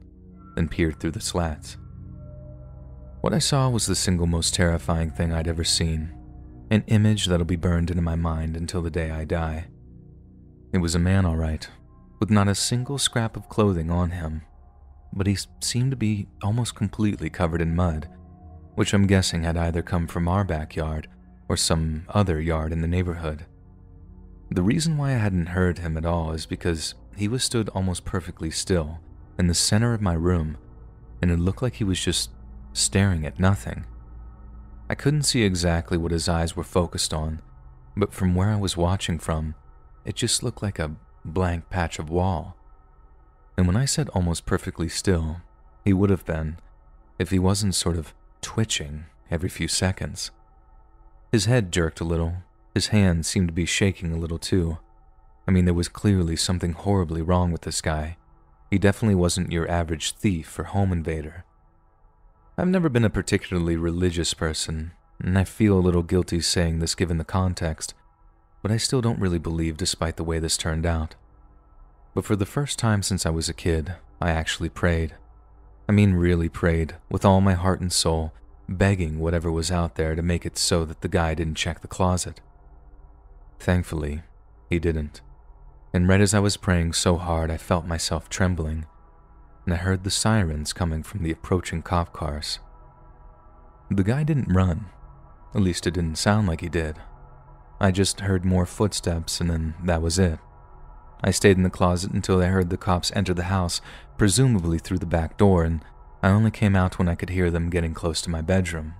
then peered through the slats. What I saw was the single most terrifying thing I'd ever seen, an image that'll be burned into my mind until the day I die. It was a man, all right, with not a single scrap of clothing on him, but he seemed to be almost completely covered in mud, which I'm guessing had either come from our backyard or some other yard in the neighborhood. The reason why I hadn't heard him at all is because he was stood almost perfectly still in the center of my room, and it looked like he was just staring at nothing. I couldn't see exactly what his eyes were focused on, but from where I was watching from, it just looked like a blank patch of wall. And when I said almost perfectly still, he would have been, if he wasn't sort of twitching every few seconds. His head jerked a little, his hands seemed to be shaking a little too. I mean, there was clearly something horribly wrong with this guy. He definitely wasn't your average thief or home invader. I've never been a particularly religious person, and I feel a little guilty saying this given the context, but I still don't really believe despite the way this turned out. But for the first time since I was a kid, I actually prayed. I mean really prayed, with all my heart and soul, begging whatever was out there to make it so that the guy didn't check the closet. Thankfully, he didn't. And right as I was praying so hard, I felt myself trembling, and I heard the sirens coming from the approaching cop cars. The guy didn't run, at least it didn't sound like he did. I just heard more footsteps, and then that was it. I stayed in the closet until I heard the cops enter the house, presumably through the back door, and I only came out when I could hear them getting close to my bedroom.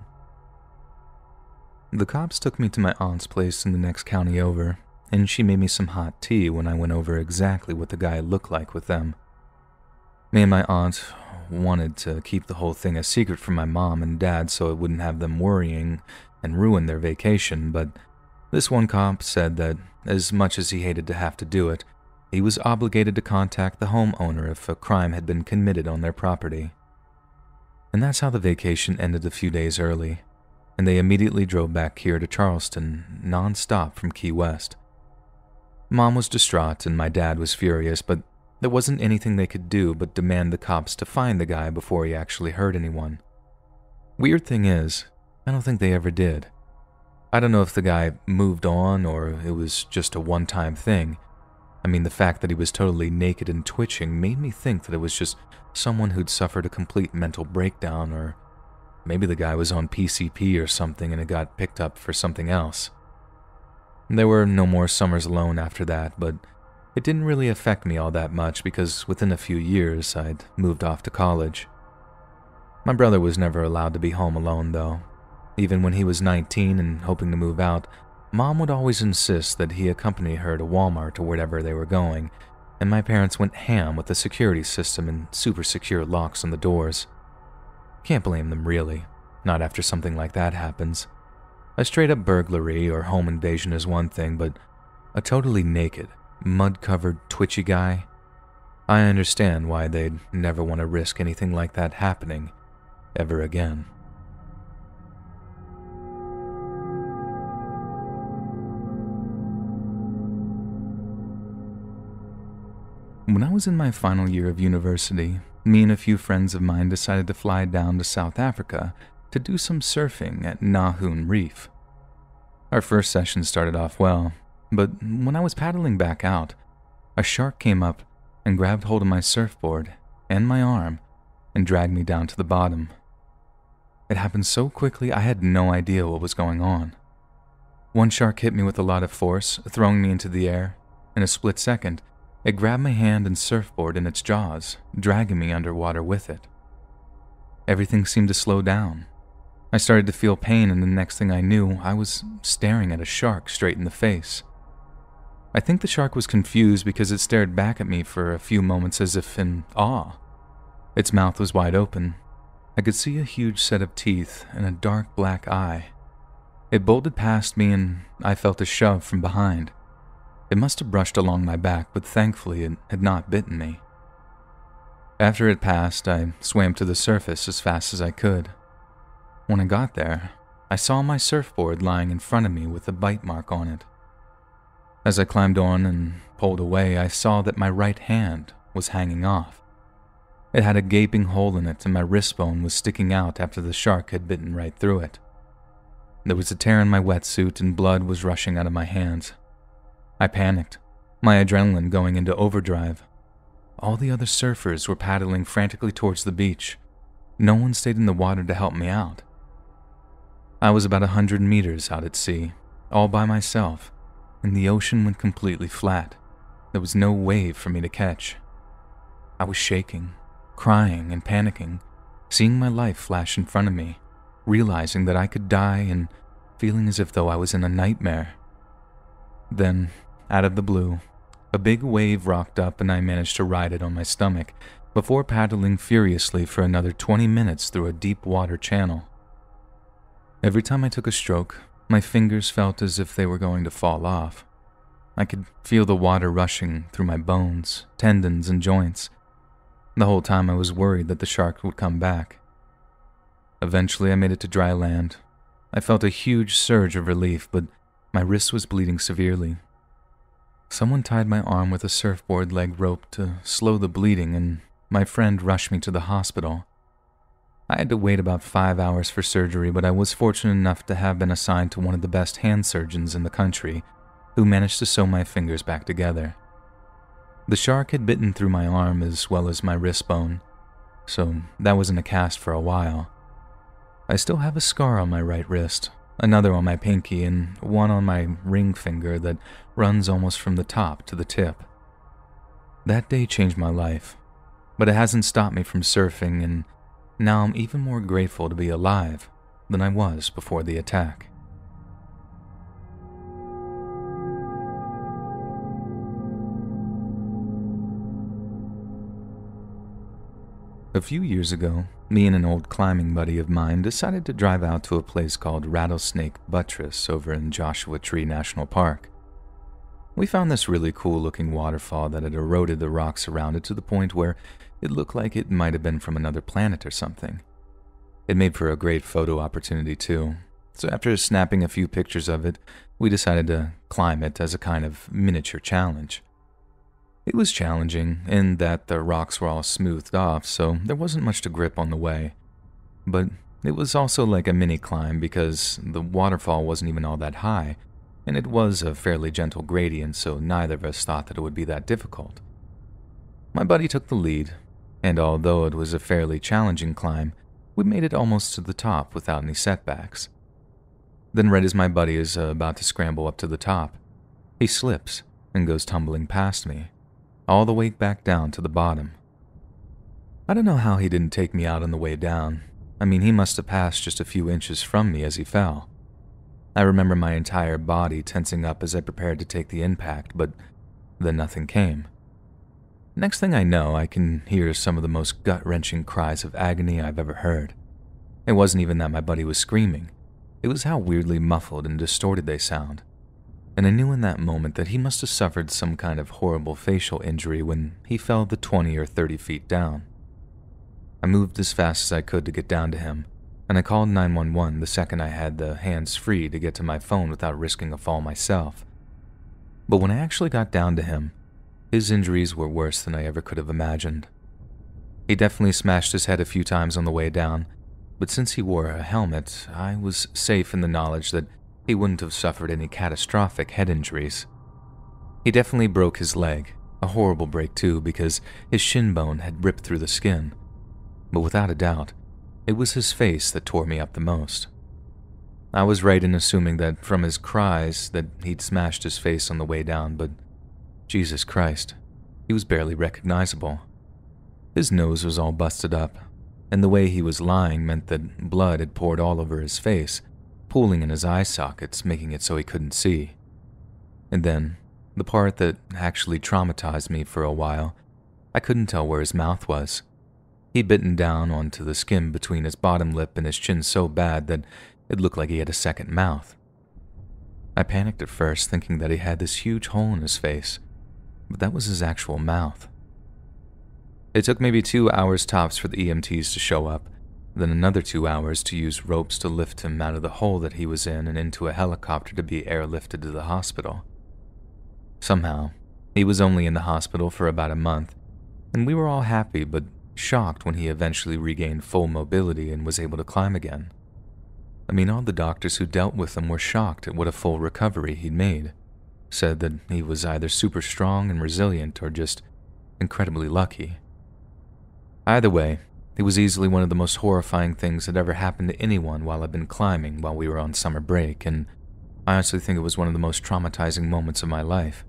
The cops took me to my aunt's place in the next county over, and she made me some hot tea when I went over exactly what the guy looked like with them. Me and my aunt wanted to keep the whole thing a secret from my mom and dad so it wouldn't have them worrying and ruin their vacation, but this one cop said that as much as he hated to have to do it, he was obligated to contact the homeowner if a crime had been committed on their property. And that's how the vacation ended a few days early, and they immediately drove back here to Charleston, non-stop from Key West. Mom was distraught and my dad was furious, but there wasn't anything they could do but demand the cops to find the guy before he actually hurt anyone. Weird thing is, I don't think they ever did. I don't know if the guy moved on or it was just a one-time thing. I mean, the fact that he was totally naked and twitching made me think that it was just someone who'd suffered a complete mental breakdown, or maybe the guy was on PCP or something and it got picked up for something else. There were no more summers alone after that, but it didn't really affect me all that much because within a few years I'd moved off to college. My brother was never allowed to be home alone though. Even when he was 19 and hoping to move out, Mom would always insist that he accompany her to Walmart or wherever they were going, and my parents went ham with the security system and super secure locks on the doors. Can't blame them really, not after something like that happens. A straight-up burglary or home invasion is one thing, but a totally naked, mud-covered, twitchy guy? I understand why they'd never want to risk anything like that happening ever again. When I was in my final year of university, me and a few friends of mine decided to fly down to South Africa to do some surfing at Nahoon Reef. Our first session started off well, but when I was paddling back out, a shark came up and grabbed hold of my surfboard and my arm and dragged me down to the bottom. It happened so quickly I had no idea what was going on. One shark hit me with a lot of force, throwing me into the air. In a split second, it grabbed my hand and surfboard in its jaws, dragging me underwater with it. Everything seemed to slow down. I started to feel pain, and the next thing I knew, I was staring at a shark straight in the face. I think the shark was confused because it stared back at me for a few moments as if in awe. Its mouth was wide open. I could see a huge set of teeth and a dark black eye. It bolted past me, and I felt a shove from behind. It must have brushed along my back, but thankfully it had not bitten me. After it passed, I swam to the surface as fast as I could. When I got there, I saw my surfboard lying in front of me with a bite mark on it. As I climbed on and pulled away, I saw that my right hand was hanging off. It had a gaping hole in it, and my wrist bone was sticking out after the shark had bitten right through it. There was a tear in my wetsuit, and blood was rushing out of my hands. I panicked, my adrenaline going into overdrive. All the other surfers were paddling frantically towards the beach. No one stayed in the water to help me out. I was about 100 meters out at sea, all by myself, and the ocean went completely flat. There was no wave for me to catch. I was shaking, crying and panicking, seeing my life flash in front of me, realizing that I could die and feeling as if though I was in a nightmare. Then, out of the blue, a big wave rocked up and I managed to ride it on my stomach before paddling furiously for another 20 minutes through a deep water channel. Every time I took a stroke, my fingers felt as if they were going to fall off. I could feel the water rushing through my bones, tendons, and joints. The whole time I was worried that the shark would come back. Eventually I made it to dry land. I felt a huge surge of relief, but my wrist was bleeding severely. Someone tied my arm with a surfboard leg rope to slow the bleeding, and my friend rushed me to the hospital. I had to wait about 5 hours for surgery, but I was fortunate enough to have been assigned to one of the best hand surgeons in the country, who managed to sew my fingers back together. The shark had bitten through my arm as well as my wrist bone, so that was in a cast for a while. I still have a scar on my right wrist, another on my pinky, and one on my ring finger that runs almost from the top to the tip. That day changed my life, but it hasn't stopped me from surfing, and now I'm even more grateful to be alive than I was before the attack. A few years ago, me and an old climbing buddy of mine decided to drive out to a place called Rattlesnake Buttress over in Joshua Tree National Park. We found this really cool-looking waterfall that had eroded the rocks around it to the point where it looked like it might have been from another planet or something. It made for a great photo opportunity too, so after snapping a few pictures of it, we decided to climb it as a kind of miniature challenge. It was challenging in that the rocks were all smoothed off, so there wasn't much to grip on the way. But it was also like a mini climb because the waterfall wasn't even all that high, and it was a fairly gentle gradient, so neither of us thought that it would be that difficult. My buddy took the lead, and although it was a fairly challenging climb, we made it almost to the top without any setbacks. Then right as my buddy is about to scramble up to the top, he slips and goes tumbling past me, all the way back down to the bottom. I don't know how he didn't take me out on the way down. I mean, he must have passed just a few inches from me as he fell. I remember my entire body tensing up as I prepared to take the impact, but then nothing came. Next thing I know, I can hear some of the most gut-wrenching cries of agony I've ever heard. It wasn't even that my buddy was screaming. It was how weirdly muffled and distorted they sound. And I knew in that moment that he must have suffered some kind of horrible facial injury when he fell the 20 or 30 feet down. I moved as fast as I could to get down to him, and I called 911 the second I had the hands free to get to my phone without risking a fall myself. But when I actually got down to him, his injuries were worse than I ever could have imagined. He definitely smashed his head a few times on the way down, but since he wore a helmet, I was safe in the knowledge that he wouldn't have suffered any catastrophic head injuries. He definitely broke his leg, a horrible break too because his shin bone had ripped through the skin. But without a doubt, it was his face that tore me up the most. I was right in assuming that from his cries that he'd smashed his face on the way down, but Jesus Christ, he was barely recognizable. His nose was all busted up, and the way he was lying meant that blood had poured all over his face, pooling in his eye sockets, making it so he couldn't see. And then, the part that actually traumatized me for a while, I couldn't tell where his mouth was. He'd bitten down onto the skin between his bottom lip and his chin so bad that it looked like he had a second mouth. I panicked at first, thinking that he had this huge hole in his face, but that was his actual mouth. It took maybe 2 hours tops for the EMTs to show up, then another 2 hours to use ropes to lift him out of the hole that he was in and into a helicopter to be airlifted to the hospital. Somehow, he was only in the hospital for about a month, and we were all happy but shocked when he eventually regained full mobility and was able to climb again. I mean, all the doctors who dealt with him were shocked at what a full recovery he'd made, said that he was either super strong and resilient or just incredibly lucky. Either way, it was easily one of the most horrifying things that ever happened to anyone while I've been climbing while we were on summer break, and I honestly think it was one of the most traumatizing moments of my life.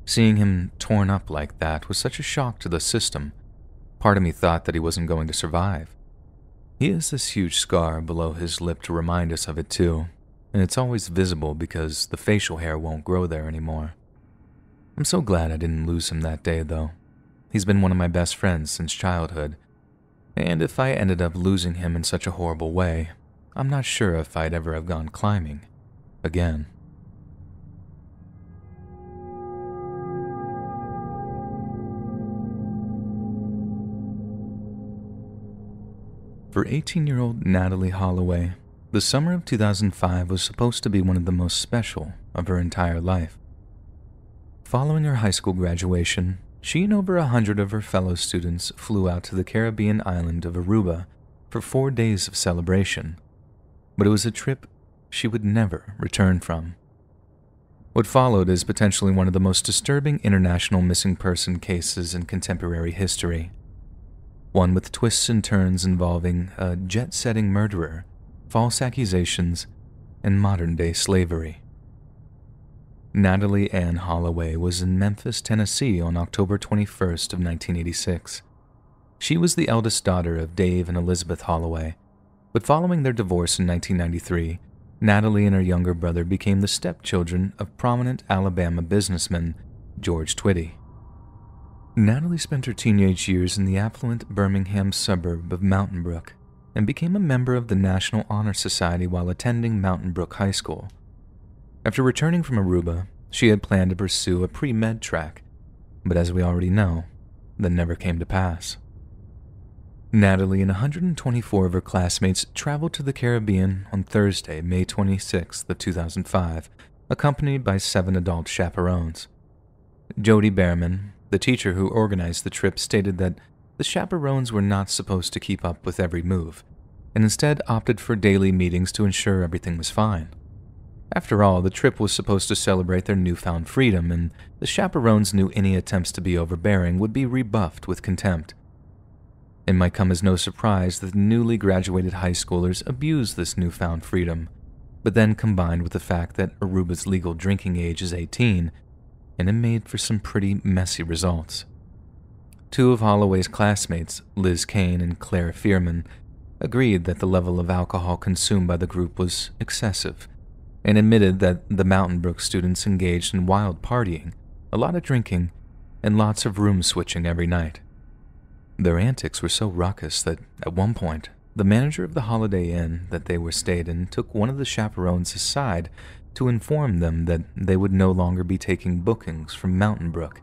Seeing him torn up like that was such a shock to the system. Part of me thought that he wasn't going to survive. He has this huge scar below his lip to remind us of it too, and it's always visible because the facial hair won't grow there anymore. I'm so glad I didn't lose him that day though. He's been one of my best friends since childhood, and if I ended up losing him in such a horrible way, I'm not sure if I'd ever have gone climbing again. For 18-year-old Natalie Holloway, the summer of 2005 was supposed to be one of the most special of her entire life. Following her high school graduation, she and over 100 of her fellow students flew out to the Caribbean island of Aruba for 4 days of celebration, but it was a trip she would never return from. What followed is potentially one of the most disturbing international missing person cases in contemporary history. One with twists and turns involving a jet-setting murderer, false accusations, and modern-day slavery. Natalie Ann Holloway was in Memphis, Tennessee on October 21st of 1986. She was the eldest daughter of Dave and Elizabeth Holloway, but following their divorce in 1993, Natalie and her younger brother became the stepchildren of prominent Alabama businessman George Twitty. Natalie spent her teenage years in the affluent Birmingham suburb of Mountain Brook and became a member of the National Honor Society while attending Mountain Brook High School. After returning from Aruba, she had planned to pursue a pre-med track, but as we already know, that never came to pass. Natalie and 124 of her classmates traveled to the Caribbean on Thursday, May 26th of 2005, accompanied by 7 adult chaperones. Jody Behrman, the teacher who organized the trip, stated that the chaperones were not supposed to keep up with every move, and instead opted for daily meetings to ensure everything was fine. After all, the trip was supposed to celebrate their newfound freedom, and the chaperones knew any attempts to be overbearing would be rebuffed with contempt. It might come as no surprise that the newly graduated high schoolers abused this newfound freedom, but then combined with the fact that Aruba's legal drinking age is 18, and it made for some pretty messy results. 2 of Holloway's classmates, Liz Kane and Claire Fearman, agreed that the level of alcohol consumed by the group was excessive, and admitted that the Mountain Brook students engaged in wild partying, a lot of drinking, and lots of room switching every night. Their antics were so raucous that, at one point, the manager of the Holiday Inn that they were stayed in took one of the chaperones aside to inform them that they would no longer be taking bookings from Mountain Brook,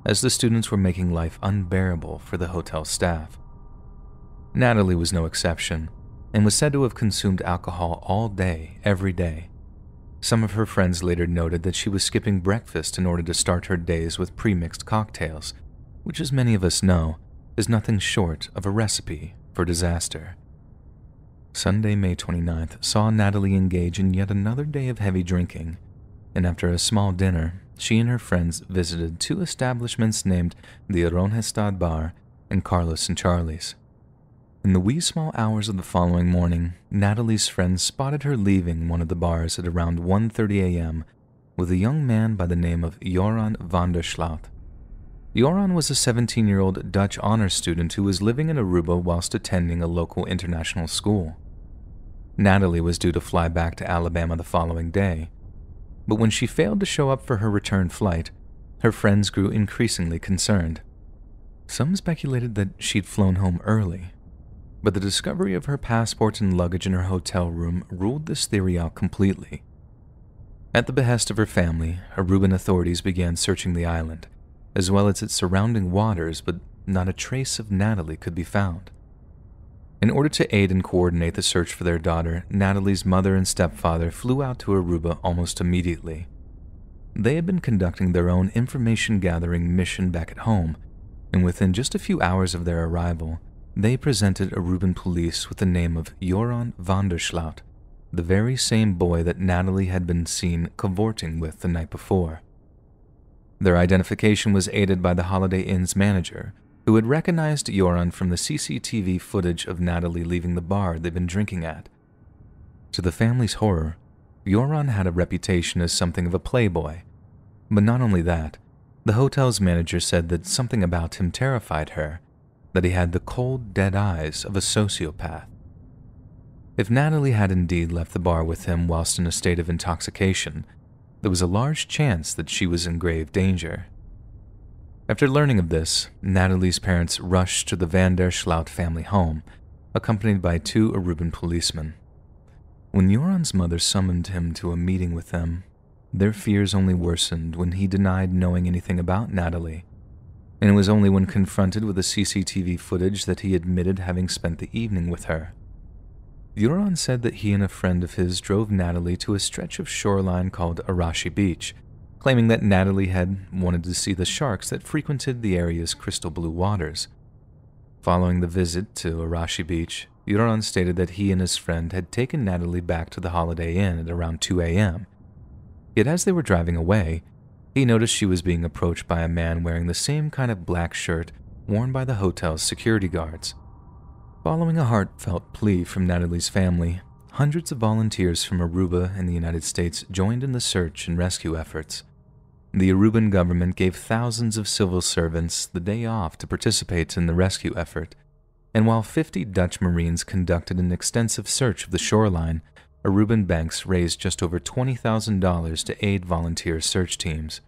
as the students were making life unbearable for the hotel staff. Natalie was no exception, and was said to have consumed alcohol all day, every day. Some of her friends later noted that she was skipping breakfast in order to start her days with pre-mixed cocktails, which, as many of us know, is nothing short of a recipe for disaster. Sunday, May 29th, saw Natalie engage in yet another day of heavy drinking, and after a small dinner, she and her friends visited two establishments named the Ronhestad Bar and Carlos and Charlie's. In the wee small hours of the following morning, Natalie's friends spotted her leaving one of the bars at around 1:30 a.m. with a young man by the name of Joran van der Sloot. Joran was a 17-year-old Dutch honors student who was living in Aruba whilst attending a local international school. Natalie was due to fly back to Alabama the following day, but when she failed to show up for her return flight, her friends grew increasingly concerned. Some speculated that she'd flown home early, but the discovery of her passport and luggage in her hotel room ruled this theory out completely. At the behest of her family, Aruban authorities began searching the island, as well as its surrounding waters, but not a trace of Natalie could be found. In order to aid and coordinate the search for their daughter, Natalie's mother and stepfather flew out to Aruba almost immediately. They had been conducting their own information-gathering mission back at home, and within just a few hours of their arrival, they presented Aruban police with the name of Joran van der Sloot, the very same boy that Natalie had been seen cavorting with the night before. Their identification was aided by the Holiday Inn's manager, who had recognized Joran from the CCTV footage of Natalie leaving the bar they'd been drinking at. To the family's horror, Joran had a reputation as something of a playboy. But not only that, the hotel's manager said that something about him terrified her, that he had the cold, dead eyes of a sociopath. If Natalie had indeed left the bar with him whilst in a state of intoxication, there was a large chance that she was in grave danger. After learning of this, Natalie's parents rushed to the Van der Sloot family home, accompanied by two Aruban policemen. When Joran's mother summoned him to a meeting with them, their fears only worsened when he denied knowing anything about Natalie, and it was only when confronted with the CCTV footage that he admitted having spent the evening with her. Joran said that he and a friend of his drove Natalie to a stretch of shoreline called Arashi Beach, claiming that Natalie had wanted to see the sharks that frequented the area's crystal blue waters. Following the visit to Arashi Beach, Joran stated that he and his friend had taken Natalie back to the Holiday Inn at around 2 a.m. Yet as they were driving away, he noticed she was being approached by a man wearing the same kind of black shirt worn by the hotel's security guards. Following a heartfelt plea from Natalie's family, hundreds of volunteers from Aruba and the United States joined in the search and rescue efforts. The Aruban government gave thousands of civil servants the day off to participate in the rescue effort, and while 50 Dutch Marines conducted an extensive search of the shoreline, Aruban banks raised just over $20,000 to aid volunteer search teams.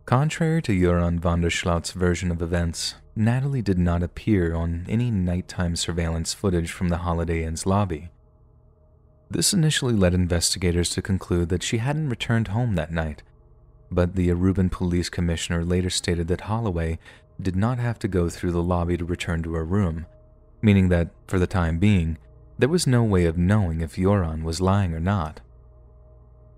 Contrary to Joran van der Sloot's version of events, Natalie did not appear on any nighttime surveillance footage from the Holiday Inn's lobby. This initially led investigators to conclude that she hadn't returned home that night, but the Aruban police commissioner later stated that Holloway did not have to go through the lobby to return to her room, meaning that, for the time being, there was no way of knowing if Joran was lying or not.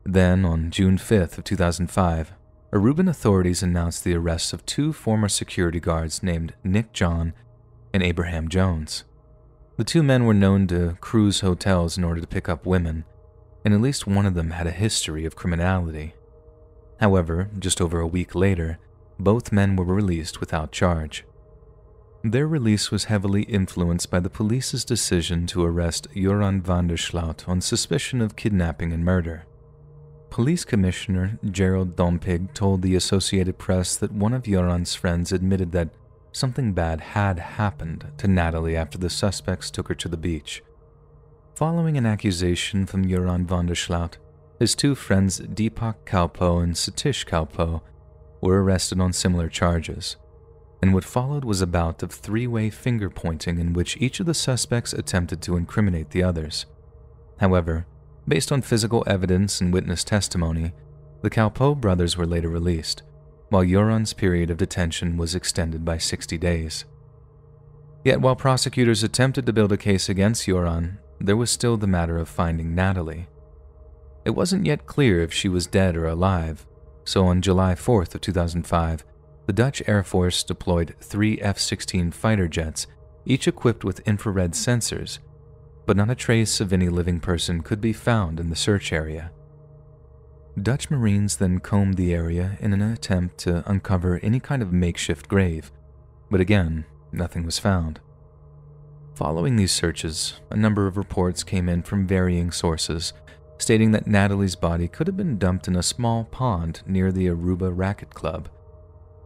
Then, on June 5th of 2005, Aruban authorities announced the arrests of two former security guards named Nick John and Abraham Jones. The two men were known to cruise hotels in order to pick up women, and at least one of them had a history of criminality. However, just over a week later, both men were released without charge. Their release was heavily influenced by the police's decision to arrest Joran van der Sloot on suspicion of kidnapping and murder. Police Commissioner Gerald Dompig told the Associated Press that one of Joran's friends admitted that something bad had happened to Natalie after the suspects took her to the beach. Following an accusation from Joran van der Sloot, his two friends Deepak Kalpoe and Satish Kalpoe were arrested on similar charges, and what followed was a bout of three-way finger-pointing in which each of the suspects attempted to incriminate the others. However, based on physical evidence and witness testimony, the Kalpoe brothers were later released, while Joran's period of detention was extended by 60 days. Yet while prosecutors attempted to build a case against Joran, there was still the matter of finding Natalie. It wasn't yet clear if she was dead or alive, so on July 4th of 2005, the Dutch Air Force deployed 3 F-16 fighter jets, each equipped with infrared sensors, but not a trace of any living person could be found in the search area. Dutch Marines then combed the area in an attempt to uncover any kind of makeshift grave, but again, nothing was found. Following these searches, a number of reports came in from varying sources, stating that Natalie's body could have been dumped in a small pond near the Aruba Racket Club.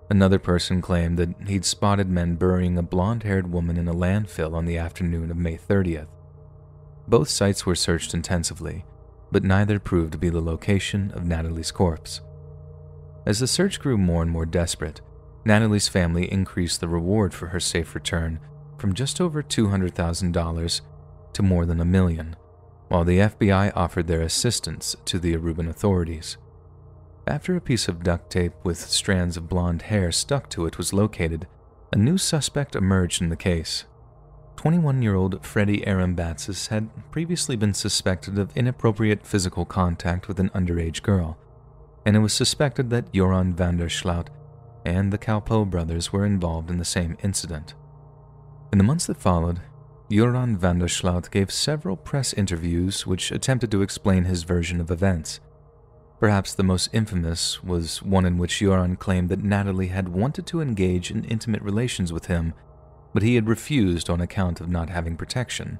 Another person claimed that he'd spotted men burying a blonde-haired woman in a landfill on the afternoon of May 30th. Both sites were searched intensively, but neither proved to be the location of Natalie's corpse. As the search grew more and more desperate, Natalie's family increased the reward for her safe return from just over $200,000 to more than $1 million, while the FBI offered their assistance to the Aruban authorities. After a piece of duct tape with strands of blonde hair stuck to it was located, a new suspect emerged in the case. 21-year-old Freddie Arambatsis had previously been suspected of inappropriate physical contact with an underage girl, and it was suspected that Joran van der Sloot and the Kalpoe brothers were involved in the same incident. In the months that followed, Joran van der Sloot gave several press interviews which attempted to explain his version of events. Perhaps the most infamous was one in which Joran claimed that Natalie had wanted to engage in intimate relations with him, but he had refused on account of not having protection.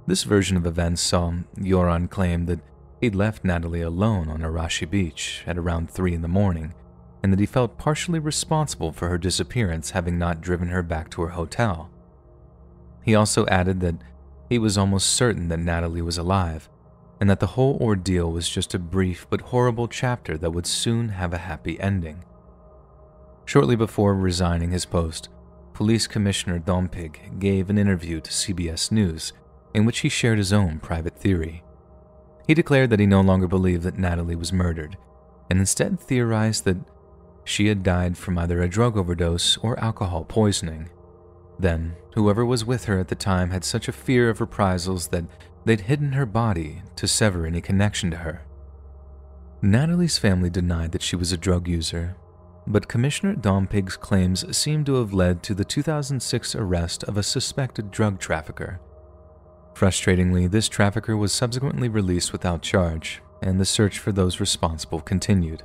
This version of events saw Joran claim that he'd left Natalie alone on Arashi Beach at around 3 in the morning, and that he felt partially responsible for her disappearance, having not driven her back to her hotel. He also added that he was almost certain that Natalie was alive, and that the whole ordeal was just a brief but horrible chapter that would soon have a happy ending. Shortly before resigning his post, Police Commissioner Dompig gave an interview to CBS News in which he shared his own private theory. He declared that he no longer believed that Natalie was murdered, and instead theorized that she had died from either a drug overdose or alcohol poisoning. Then, whoever was with her at the time had such a fear of reprisals that they'd hidden her body to sever any connection to her. Natalie's family denied that she was a drug user, but Commissioner Dompig's claims seemed to have led to the 2006 arrest of a suspected drug trafficker. Frustratingly, this trafficker was subsequently released without charge, and the search for those responsible continued.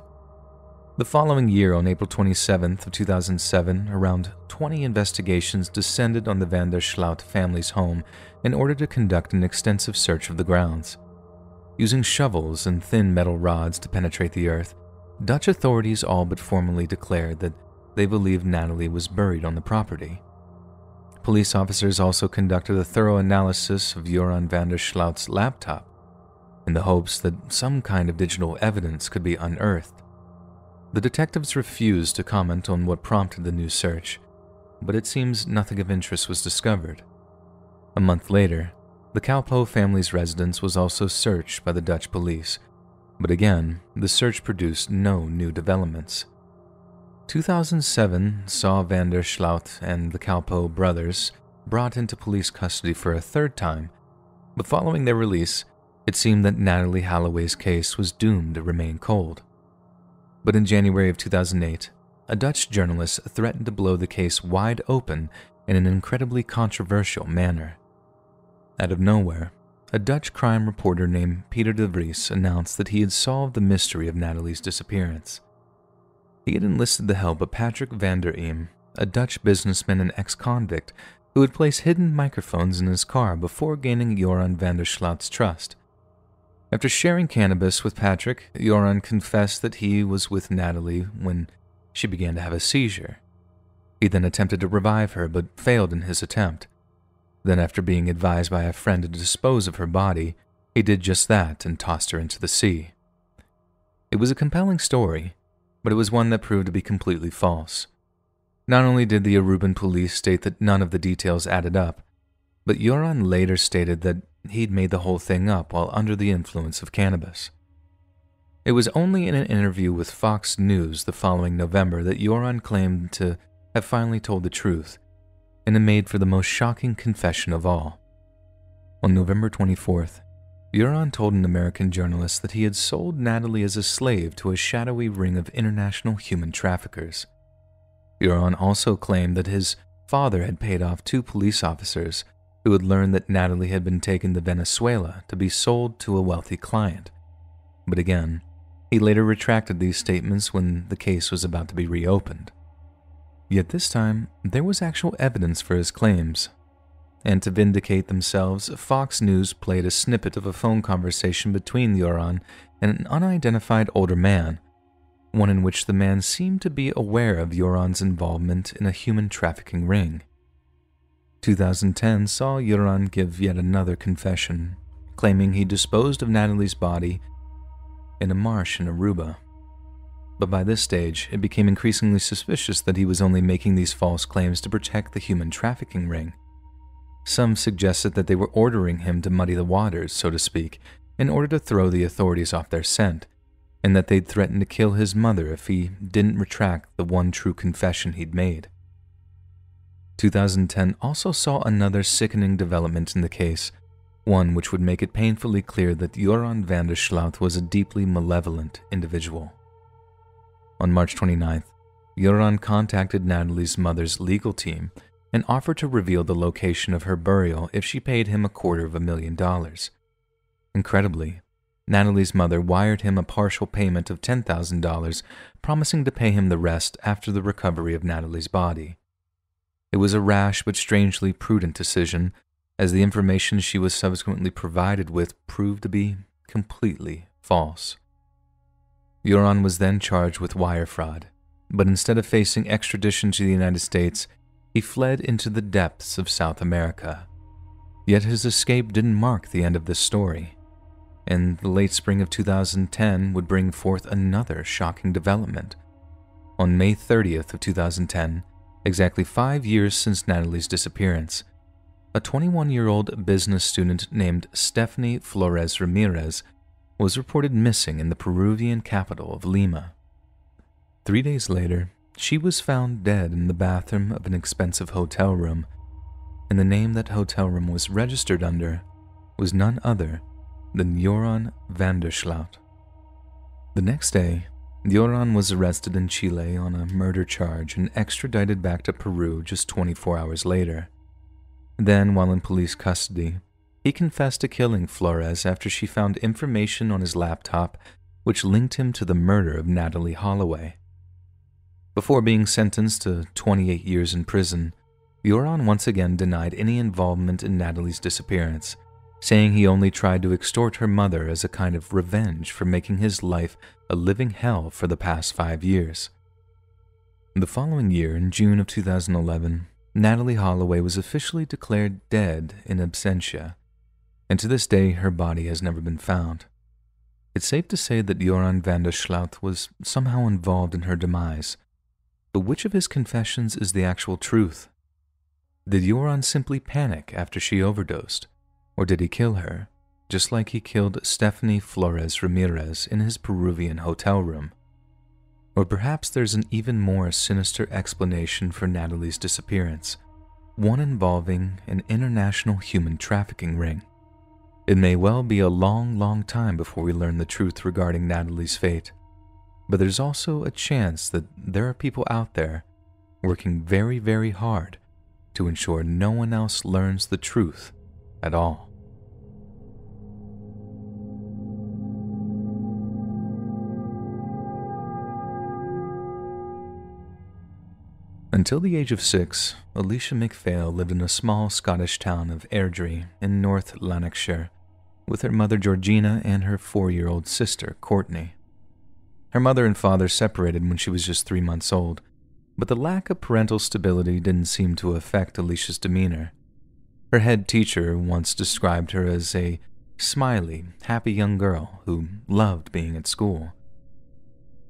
The following year, on April 27th of 2007, around 20 investigations descended on the van der Sloot family's home in order to conduct an extensive search of the grounds. Using shovels and thin metal rods to penetrate the earth, Dutch authorities all but formally declared that they believed Natalie was buried on the property. Police officers also conducted a thorough analysis of Joran van der Sloot's laptop, in the hopes that some kind of digital evidence could be unearthed. The detectives refused to comment on what prompted the new search, but it seems nothing of interest was discovered. A month later, the Kalpoe family's residence was also searched by the Dutch police, but again, the search produced no new developments. 2007 saw van der Sloot and the Kalpoe brothers brought into police custody for a third time, but following their release, it seemed that Natalie Holloway's case was doomed to remain cold. But in January of 2008, a Dutch journalist threatened to blow the case wide open in an incredibly controversial manner. Out of nowhere, a Dutch crime reporter named Peter de Vries announced that he had solved the mystery of Natalie's disappearance. He had enlisted the help of Patrick van der Eem, a Dutch businessman and ex-convict who had placed hidden microphones in his car before gaining Joran van der Sloot's trust. After sharing cannabis with Patrick, Joran confessed that he was with Natalie when she began to have a seizure. He then attempted to revive her but failed in his attempt. Then, after being advised by a friend to dispose of her body, he did just that and tossed her into the sea. It was a compelling story, but it was one that proved to be completely false. Not only did the Aruban police state that none of the details added up, but Yoran later stated that he'd made the whole thing up while under the influence of cannabis. It was only in an interview with Fox News the following November that Yoran claimed to have finally told the truth, and it made for the most shocking confession of all. On November 24th, Yoran told an American journalist that he had sold Natalie as a slave to a shadowy ring of international human traffickers. Yoran also claimed that his father had paid off 2 police officers who had learned that Natalie had been taken to Venezuela to be sold to a wealthy client. But again, he later retracted these statements when the case was about to be reopened. Yet this time, there was actual evidence for his claims. And to vindicate themselves, Fox News played a snippet of a phone conversation between Yoran and an unidentified older man, one in which the man seemed to be aware of Yoran's involvement in a human trafficking ring. 2010 saw Yoran give yet another confession, claiming he disposed of Natalie's body in a marsh in Aruba. But by this stage, it became increasingly suspicious that he was only making these false claims to protect the human trafficking ring. Some suggested that they were ordering him to muddy the waters, so to speak, in order to throw the authorities off their scent, and that they'd threaten to kill his mother if he didn't retract the one true confession he'd made. 2010 also saw another sickening development in the case, one which would make it painfully clear that Yoran van der Sloot was a deeply malevolent individual. On March 29th, Yoran contacted Natalie's mother's legal team and offered to reveal the location of her burial if she paid him $250,000. Incredibly, Natalie's mother wired him a partial payment of $10,000, promising to pay him the rest after the recovery of Natalie's body. It was a rash but strangely prudent decision, as the information she was subsequently provided with proved to be completely false. Yoran was then charged with wire fraud, but instead of facing extradition to the United States, he fled into the depths of South America. Yet his escape didn't mark the end of this story, and the late spring of 2010 would bring forth another shocking development. On May 30th of 2010, exactly 5 years since Natalie's disappearance, a 21-year-old business student named Stephanie Flores Ramirez was reported missing in the Peruvian capital of Lima. 3 days later, she was found dead in the bathroom of an expensive hotel room, and the name that hotel room was registered under was none other than Yoran van der Sloot. The next day, Yoran was arrested in Chile on a murder charge and extradited back to Peru just 24 hours later. Then, while in police custody, he confessed to killing Flores after she found information on his laptop which linked him to the murder of Natalie Holloway. Before being sentenced to 28 years in prison, Yoran once again denied any involvement in Natalie's disappearance, saying he only tried to extort her mother as a kind of revenge for making his life a living hell for the past 5 years. The following year, in June of 2011, Natalie Holloway was officially declared dead in absentia, and to this day her body has never been found. It's safe to say that Yoran van der Sloot was somehow involved in her demise, but which of his confessions is the actual truth? Did Yoran simply panic after she overdosed, or did he kill her, just like he killed Stephanie Flores Ramirez in his Peruvian hotel room? Or perhaps there's an even more sinister explanation for Natalie's disappearance, one involving an international human trafficking ring. It may well be a long, long time before we learn the truth regarding Natalie's fate, but there's also a chance that there are people out there working very, very hard to ensure no one else learns the truth at all. Until the age of 6, Alicia MacPhail lived in a small Scottish town of Airdrie in North Lanarkshire with her mother Georgina and her 4-year-old sister Courtney. Her mother and father separated when she was just 3 months old, but the lack of parental stability didn't seem to affect Alicia's demeanor. Her head teacher once described her as a smiley, happy young girl who loved being at school.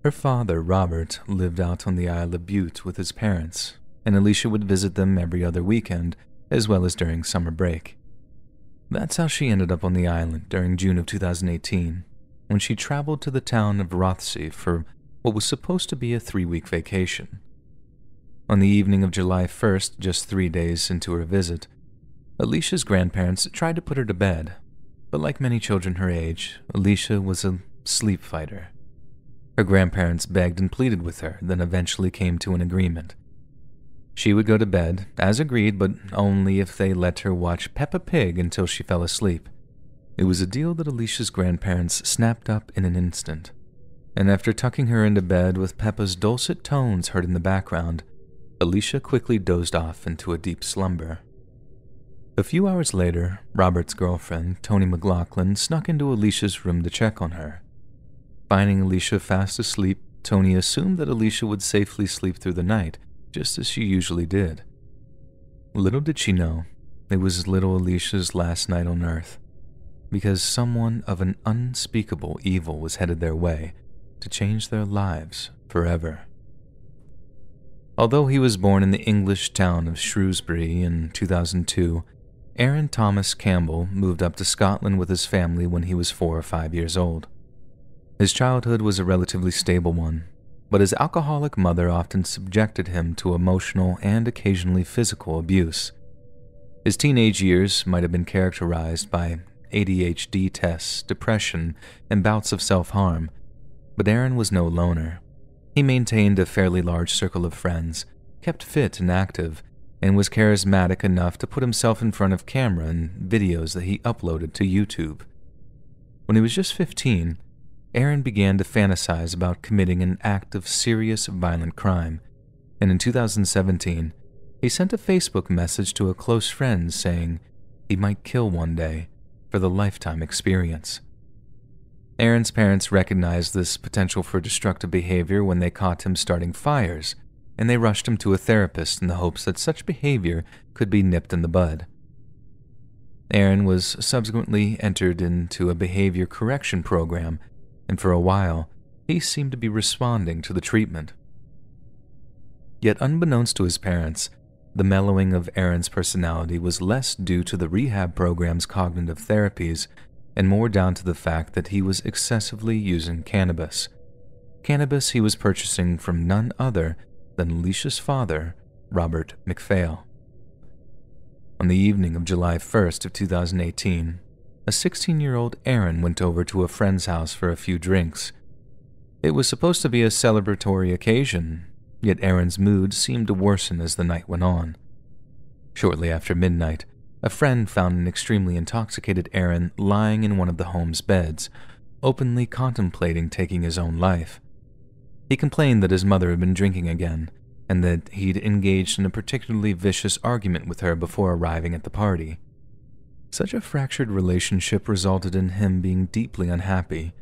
Her father, Robert, lived out on the Isle of Bute with his parents, and Alicia would visit them every other weekend, as well as during summer break. That's how she ended up on the island during June of 2018, when she traveled to the town of Rothsay for what was supposed to be a 3-week vacation. On the evening of July 1st, just 3 days into her visit, Alicia's grandparents tried to put her to bed, but like many children her age, Alicia was a sleep fighter. Her grandparents begged and pleaded with her, then eventually came to an agreement. She would go to bed, as agreed, but only if they let her watch Peppa Pig until she fell asleep. It was a deal that Alicia's grandparents snapped up in an instant, and after tucking her into bed with Peppa's dulcet tones heard in the background, Alicia quickly dozed off into a deep slumber. A few hours later, Robert's girlfriend, Toni McLaughlin, snuck into Alicia's room to check on her. Finding Alicia fast asleep, Toni assumed that Alicia would safely sleep through the night, just as she usually did. Little did she know, it was little Alicia's last night on Earth, because someone of an unspeakable evil was headed their way to change their lives forever. Although he was born in the English town of Shrewsbury in 2002, Aaron Thomas Campbell moved up to Scotland with his family when he was 4 or 5 years old. His childhood was a relatively stable one, but his alcoholic mother often subjected him to emotional and occasionally physical abuse. His teenage years might have been characterized by ADHD tests, depression, and bouts of self-harm, but Aaron was no loner. He maintained a fairly large circle of friends, kept fit and active, and was charismatic enough to put himself in front of camera in videos that he uploaded to YouTube. When he was just 15, Aaron began to fantasize about committing an act of serious violent crime, and in 2017, he sent a Facebook message to a close friend saying he might kill one day for the lifetime experience. Aaron's parents recognized this potential for destructive behavior when they caught him starting fires, and they rushed him to a therapist in the hopes that such behavior could be nipped in the bud. Aaron was subsequently entered into a behavior correction program, and for a while, he seemed to be responding to the treatment. Yet unbeknownst to his parents, the mellowing of Aaron's personality was less due to the rehab program's cognitive therapies and more down to the fact that he was excessively using cannabis. Cannabis he was purchasing from none other than Alicia's father, Robert MacPhail. On the evening of July 1st of 2018, a 16-year-old Aaron went over to a friend's house for a few drinks. It was supposed to be a celebratory occasion, yet Aaron's mood seemed to worsen as the night went on. Shortly after midnight, a friend found an extremely intoxicated Aaron lying in one of the home's beds, openly contemplating taking his own life. He complained that his mother had been drinking again, and that he'd engaged in a particularly vicious argument with her before arriving at the party. Such a fractured relationship resulted in him being deeply unhappy,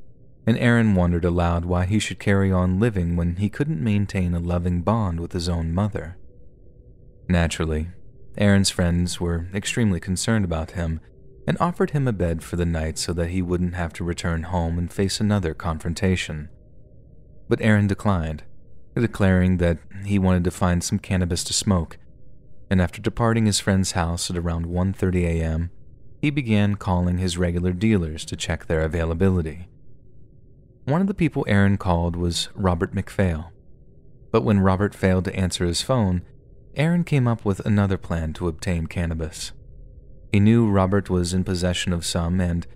and Aaron wondered aloud why he should carry on living when he couldn't maintain a loving bond with his own mother. Naturally, Aaron's friends were extremely concerned about him and offered him a bed for the night so that he wouldn't have to return home and face another confrontation. But Aaron declined, declaring that he wanted to find some cannabis to smoke, and after departing his friend's house at around 1:30 a.m., he began calling his regular dealers to check their availability. One of the people Aaron called was Robert MacPhail, but when Robert failed to answer his phone, Aaron came up with another plan to obtain cannabis. He knew Robert was in possession of some, and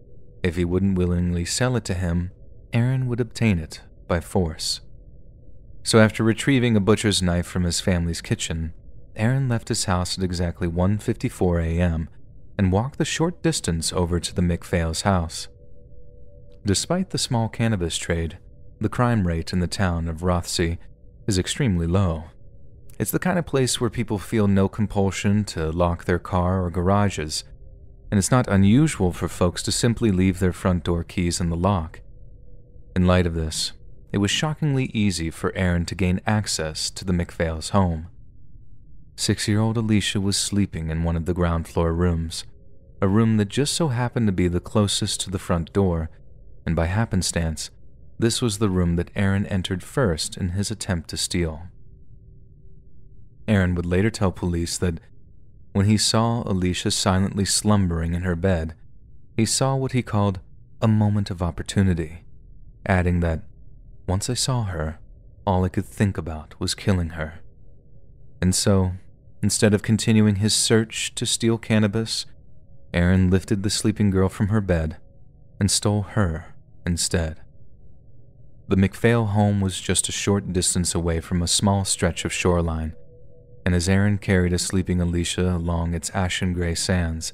if he wouldn't willingly sell it to him, Aaron would obtain it by force. So after retrieving a butcher's knife from his family's kitchen, Aaron left his house at exactly 1:54 a.m. and walked the short distance over to the MacPhail's house. Despite the small cannabis trade, the crime rate in the town of Rothsay is extremely low. It's the kind of place where people feel no compulsion to lock their car or garages, and it's not unusual for folks to simply leave their front door keys in the lock. In light of this, it was shockingly easy for Aaron to gain access to the McPhail's home. 6-year-old Alicia was sleeping in one of the ground floor rooms, a room that just so happened to be the closest to the front door, and by happenstance, this was the room that Aaron entered first in his attempt to steal. Aaron would later tell police that when he saw Alicia silently slumbering in her bed, he saw what he called a moment of opportunity, adding that, "Once I saw her, all I could think about was killing her." And so, instead of continuing his search to steal cannabis, Aaron lifted the sleeping girl from her bed and stole her instead. The McPhail home was just a short distance away from a small stretch of shoreline, and as Aaron carried a sleeping Alicia along its ashen gray sands,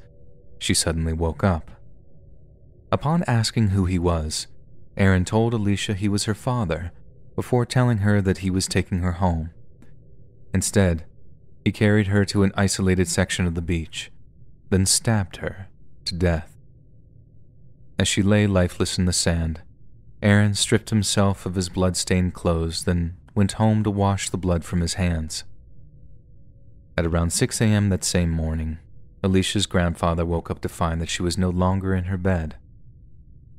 she suddenly woke up. Upon asking who he was, Aaron told Alicia he was her father, before telling her that he was taking her home. Instead, he carried her to an isolated section of the beach, then stabbed her to death. As she lay lifeless in the sand, Aaron stripped himself of his blood-stained clothes, then went home to wash the blood from his hands. At around 6 a.m. that same morning, Alicia's grandfather woke up to find that she was no longer in her bed.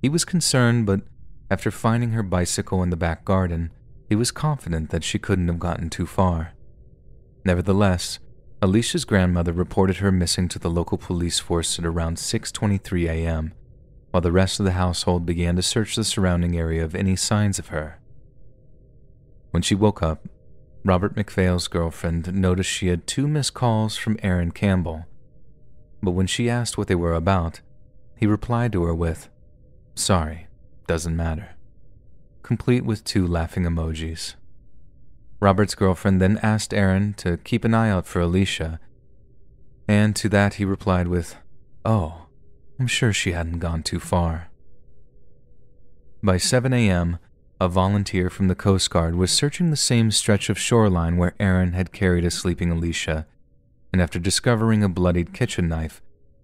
He was concerned, but after finding her bicycle in the back garden, he was confident that she couldn't have gotten too far. Nevertheless, Alicia's grandmother reported her missing to the local police force at around 6:23 a.m., while the rest of the household began to search the surrounding area of any signs of her. When she woke up, Robert McPhail's girlfriend noticed she had 2 missed calls from Aaron Campbell, but when she asked what they were about, he replied to her with, "Sorry, doesn't matter," complete with 2 laughing emojis. Robert's girlfriend then asked Aaron to keep an eye out for Alicia, and to that he replied with, "Oh, I'm sure she hadn't gone too far." By 7 a.m., a volunteer from the Coast Guard was searching the same stretch of shoreline where Aaron had carried a sleeping Alicia, and after discovering a bloodied kitchen knife,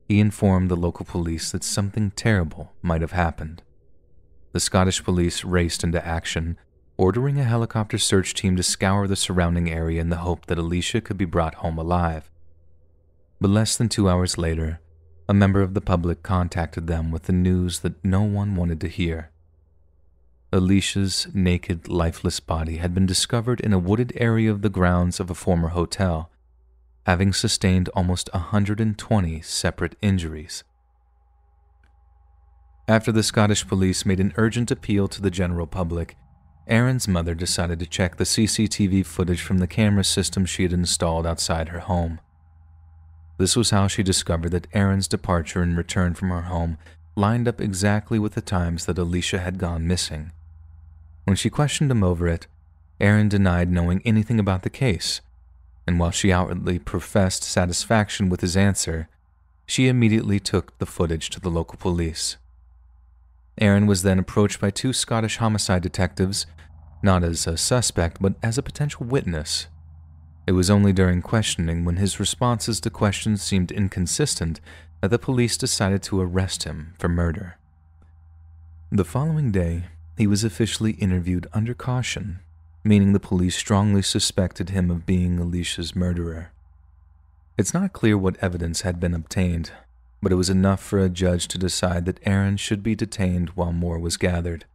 he informed the local police that something terrible might have happened. The Scottish police raced into action, ordering a helicopter search team to scour the surrounding area in the hope that Alicia could be brought home alive. But less than 2 hours later, a member of the public contacted them with the news that no one wanted to hear. Alicia's naked, lifeless body had been discovered in a wooded area of the grounds of a former hotel, having sustained almost 120 separate injuries. After the Scottish police made an urgent appeal to the general public, Aaron's mother decided to check the CCTV footage from the camera system she had installed outside her home. This was how she discovered that Aaron's departure and return from her home lined up exactly with the times that Alicia had gone missing. When she questioned him over it, Aaron denied knowing anything about the case, and while she outwardly professed satisfaction with his answer, she immediately took the footage to the local police. Aaron was then approached by 2 Scottish homicide detectives, not as a suspect but as a potential witness. It was only during questioning, when his responses to questions seemed inconsistent, that the police decided to arrest him for murder. The following day, he was officially interviewed under caution, meaning the police strongly suspected him of being Alicia's murderer. It's not clear what evidence had been obtained, but it was enough for a judge to decide that Aaron should be detained while more was gathered.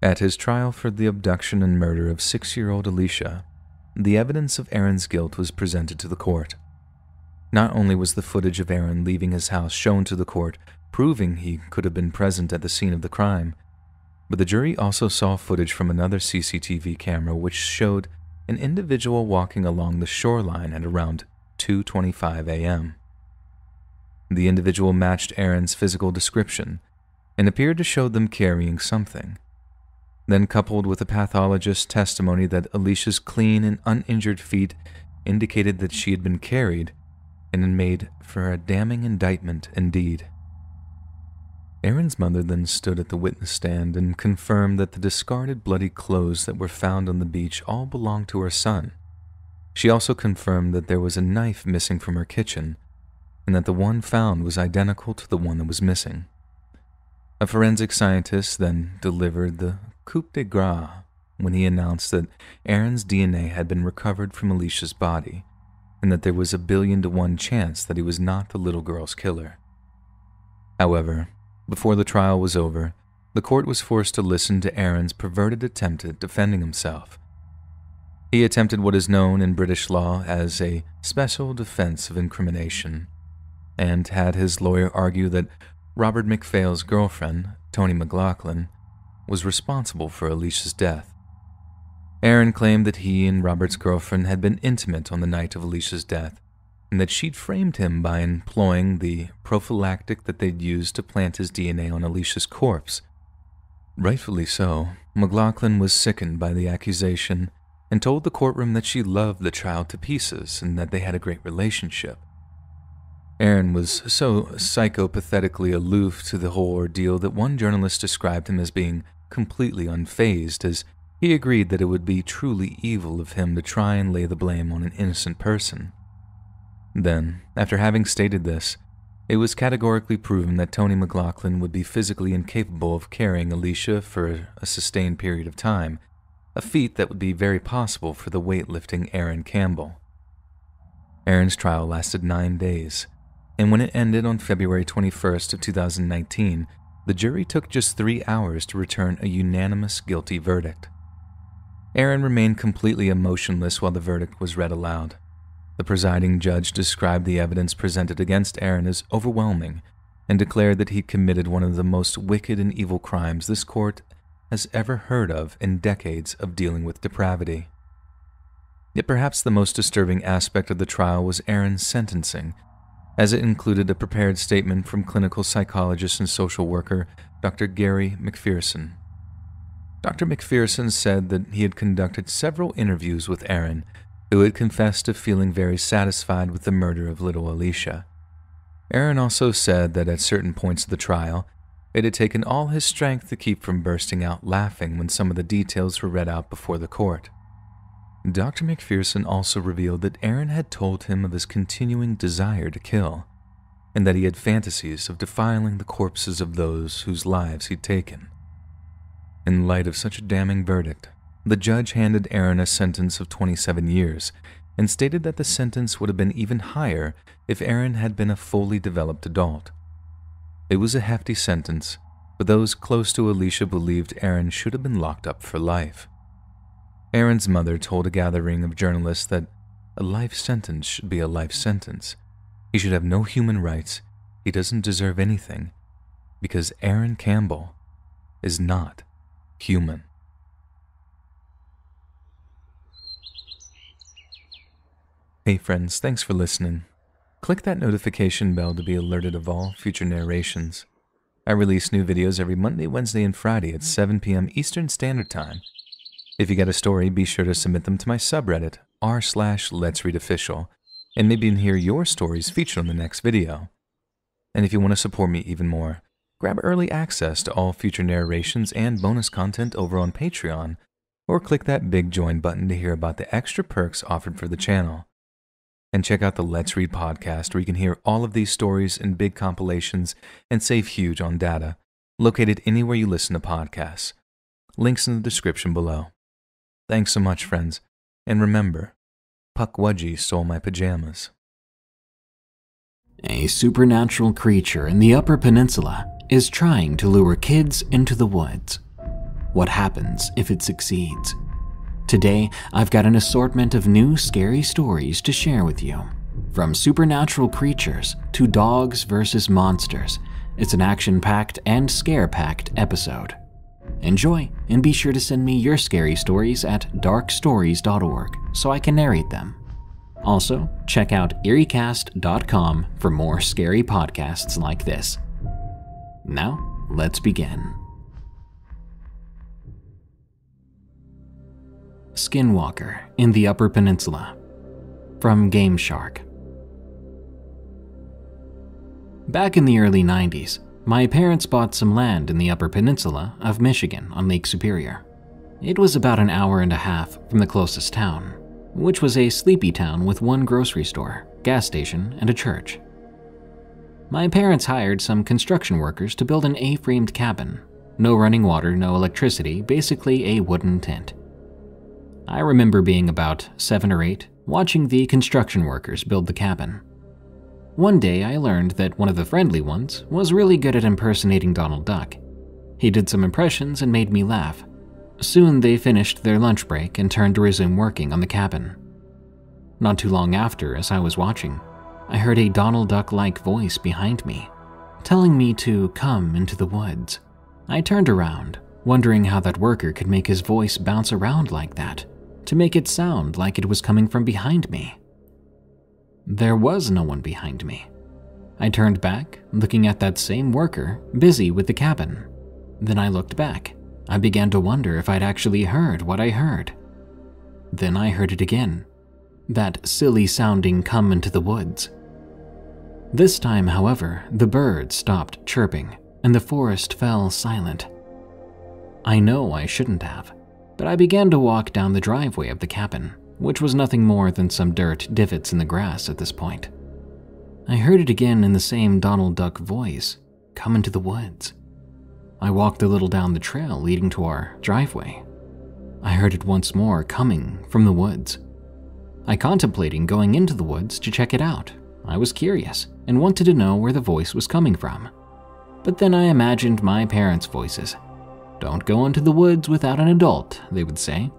At his trial for the abduction and murder of 6-year-old Alicia, the evidence of Aaron's guilt was presented to the court. Not only was the footage of Aaron leaving his house shown to the court, proving he could have been present at the scene of the crime, but the jury also saw footage from another CCTV camera which showed an individual walking along the shoreline at around 2:25 a.m. The individual matched Aaron's physical description and appeared to show them carrying something. Then, coupled with a pathologist's testimony that Alicia's clean and uninjured feet indicated that she had been carried, and it made for a damning indictment indeed. Aaron's mother then stood at the witness stand and confirmed that the discarded bloody clothes that were found on the beach all belonged to her son. She also confirmed that there was a knife missing from her kitchen, and that the one found was identical to the one that was missing. A forensic scientist then delivered the coup de grace when he announced that Aaron's DNA had been recovered from Alicia's body and that there was a 1,000,000,000 to 1 chance that he was not the little girl's killer. However, before the trial was over, the court was forced to listen to Aaron's perverted attempt at defending himself. He attempted what is known in British law as a special defense of incrimination, and had his lawyer argue that Robert MacPhail's girlfriend, Toni McLaughlin, was responsible for Alicia's death. Aaron claimed that he and Robert's girlfriend had been intimate on the night of Alicia's death, and that she'd framed him by employing the prophylactic that they'd used to plant his DNA on Alicia's corpse. Rightfully so, McLaughlin was sickened by the accusation and told the courtroom that she loved the child to pieces and that they had a great relationship. Aaron was so psychopathetically aloof to the whole ordeal that one journalist described him as being completely unfazed, as he agreed that it would be truly evil of him to try and lay the blame on an innocent person. Then, after having stated this, it was categorically proven that Toni McLaughlin would be physically incapable of carrying Alicia for a sustained period of time, a feat that would be very possible for the weightlifting Aaron Campbell. Aaron's trial lasted 9 days, and when it ended on February 21st of 2019, the jury took just 3 hours to return a unanimous guilty verdict. Aaron remained completely emotionless while the verdict was read aloud. The presiding judge described the evidence presented against Aaron as overwhelming and declared that he committed one of the most wicked and evil crimes this court has ever heard of in decades of dealing with depravity. Yet perhaps the most disturbing aspect of the trial was Aaron's sentencing, as it included a prepared statement from clinical psychologist and social worker Dr. Gary McPherson. Dr. McPherson said that he had conducted several interviews with Aaron, who had confessed to feeling very satisfied with the murder of little Alicia. Aaron also said that at certain points of the trial, it had taken all his strength to keep from bursting out laughing when some of the details were read out before the court. Dr. McPherson also revealed that Aaron had told him of his continuing desire to kill, and that he had fantasies of defiling the corpses of those whose lives he'd taken. In light of such a damning verdict, the judge handed Aaron a sentence of 27 years and stated that the sentence would have been even higher if Aaron had been a fully developed adult. It was a hefty sentence, but those close to Alicia believed Aaron should have been locked up for life. Aaron's mother told a gathering of journalists that a life sentence should be a life sentence. He should have no human rights. He doesn't deserve anything, because Aaron Campbell is not human. Hey friends, thanks for listening. Click that notification bell to be alerted of all future narrations. I release new videos every Monday, Wednesday, and Friday at 7 p.m. Eastern Standard Time. If you get a story, be sure to submit them to my subreddit, r/Let'sReadOfficial, and maybe hear your stories featured on the next video. And if you want to support me even more, grab early access to all future narrations and bonus content over on Patreon, or click that big join button to hear about the extra perks offered for the channel. And check out the Let's Read podcast, where you can hear all of these stories in big compilations and save huge on data, located anywhere you listen to podcasts. Links in the description below. Thanks so much, friends, and remember, Pukwudgie stole my pajamas. A supernatural creature in the Upper Peninsula is trying to lure kids into the woods. What happens if it succeeds? Today, I've got an assortment of new scary stories to share with you. From supernatural creatures to dogs versus monsters, it's an action-packed and scare-packed episode. Enjoy, and be sure to send me your scary stories at darkstories.org so I can narrate them. Also, check out eeriecast.com for more scary podcasts like this. Now, let's begin. Skinwalker in the Upper Peninsula, from Game Shark. Back in the early 90s, my parents bought some land in the Upper Peninsula of Michigan on Lake Superior. It was about an hour and a half from the closest town, which was a sleepy town with one grocery store, gas station, and a church. My parents hired some construction workers to build an A-framed cabin. No running water, no electricity, basically a wooden tent. I remember being about 7 or 8, watching the construction workers build the cabin. One day I learned that one of the friendly ones was really good at impersonating Donald Duck. He did some impressions and made me laugh. Soon they finished their lunch break and turned to resume working on the cabin. Not too long after, as I was watching, I heard a Donald Duck-like voice behind me, telling me to come into the woods. I turned around, wondering how that worker could make his voice bounce around like that, to make it sound like it was coming from behind me. There was no one behind me. I turned back, looking at that same worker, busy with the cabin. Then I looked back. I began to wonder if I'd actually heard what I heard. Then I heard it again. That silly-sounding come into the woods. This time, however, the birds stopped chirping, and the forest fell silent. I know I shouldn't have, but I began to walk down the driveway of the cabin, which was nothing more than some dirt divots in the grass at this point. I heard it again in the same Donald Duck voice, come into the woods. I walked a little down the trail leading to our driveway. I heard it once more coming from the woods. I contemplated going into the woods to check it out. I was curious and wanted to know where the voice was coming from. But then I imagined my parents' voices. "Don't go into the woods without an adult," they would say.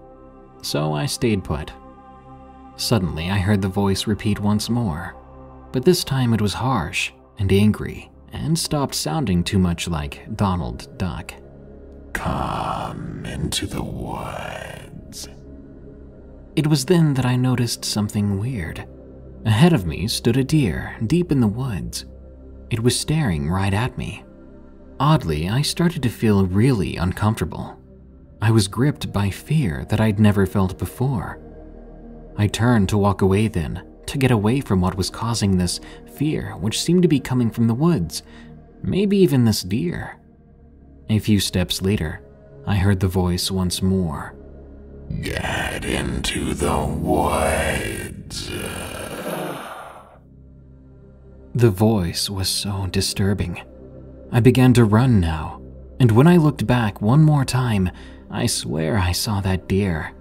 So I stayed put. Suddenly I heard the voice repeat once more, but this time it was harsh and angry and stopped sounding too much like Donald Duck. "Come into the woods." It was then that I noticed something weird. Ahead of me stood a deer deep in the woods. It was staring right at me. Oddly, I started to feel really uncomfortable. I was gripped by fear that I'd never felt before. I turned to walk away then, to get away from what was causing this fear, which seemed to be coming from the woods, maybe even this deer. A few steps later, I heard the voice once more. "Get into the woods." The voice was so disturbing. I began to run now, and when I looked back one more time, I swear I saw that deer,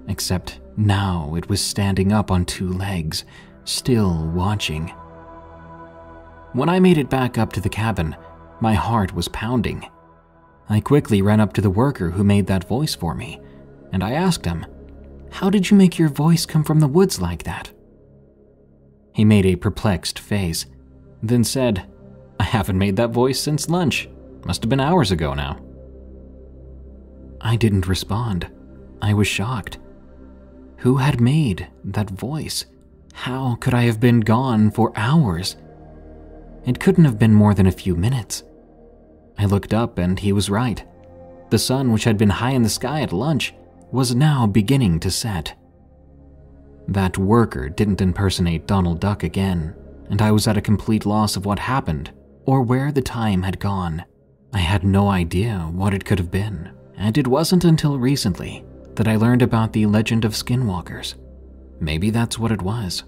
except now it was standing up on 2 legs, still watching. When I made it back up to the cabin, my heart was pounding. I quickly ran up to the worker who made that voice for me, and I asked him, "How did you make your voice come from the woods like that?" He made a perplexed face, then said, "I haven't made that voice since lunch. Must have been hours ago now." I didn't respond. I was shocked. Who had made that voice? How could I have been gone for hours? It couldn't have been more than a few minutes. I looked up and he was right. The sun, which had been high in the sky at lunch, was now beginning to set. That worker didn't impersonate Donald Duck again, and I was at a complete loss of what happened or where the time had gone. I had no idea what it could have been, and it wasn't until recently that I learned about the legend of skinwalkers. Maybe that's what it was.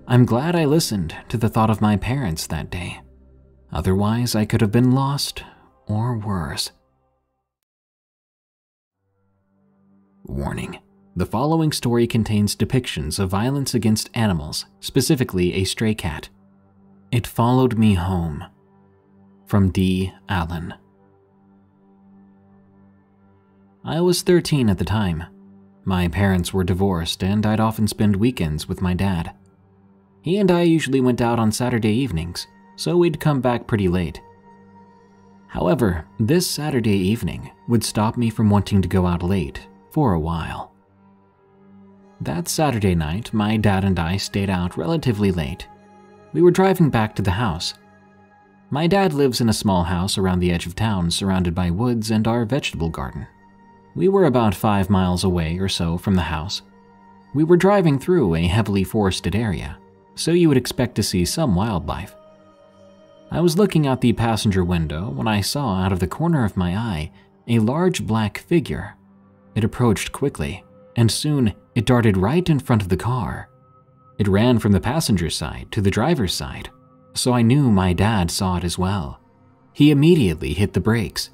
I'm glad I listened to the thought of my parents that day. Otherwise, I could have been lost or worse. Warning. The following story contains depictions of violence against animals, specifically a stray cat. It followed me home. From D. Allen. I was 13 at the time. My parents were divorced and I'd often spend weekends with my dad. He and I usually went out on Saturday evenings, so we'd come back pretty late. However, this Saturday evening would stop me from wanting to go out late for a while. That Saturday night, my dad and I stayed out relatively late. We were driving back to the house. My dad lives in a small house around the edge of town surrounded by woods and our vegetable garden. We were about 5 miles away or so from the house. We were driving through a heavily forested area, so you would expect to see some wildlife. I was looking out the passenger window when I saw out of the corner of my eye a large black figure. It approached quickly, and soon it darted right in front of the car. It ran from the passenger side to the driver's side, so I knew my dad saw it as well. He immediately hit the brakes.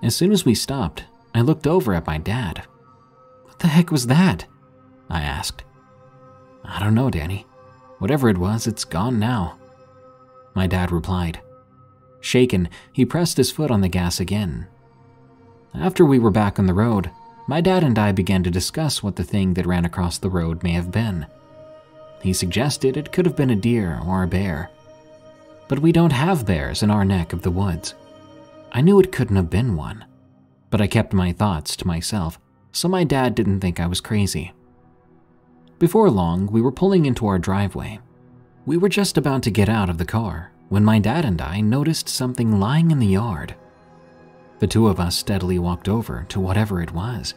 As soon as we stopped, I looked over at my dad. "What the heck was that?" I asked. "I don't know, Danny. Whatever it was, it's gone now," my dad replied. Shaken, he pressed his foot on the gas again. After we were back on the road, my dad and I began to discuss what the thing that ran across the road may have been. He suggested it could have been a deer or a bear. But we don't have bears in our neck of the woods. I knew it couldn't have been one, but I kept my thoughts to myself, so my dad didn't think I was crazy. Before long, we were pulling into our driveway. We were just about to get out of the car when my dad and I noticed something lying in the yard. The two of us steadily walked over to whatever it was.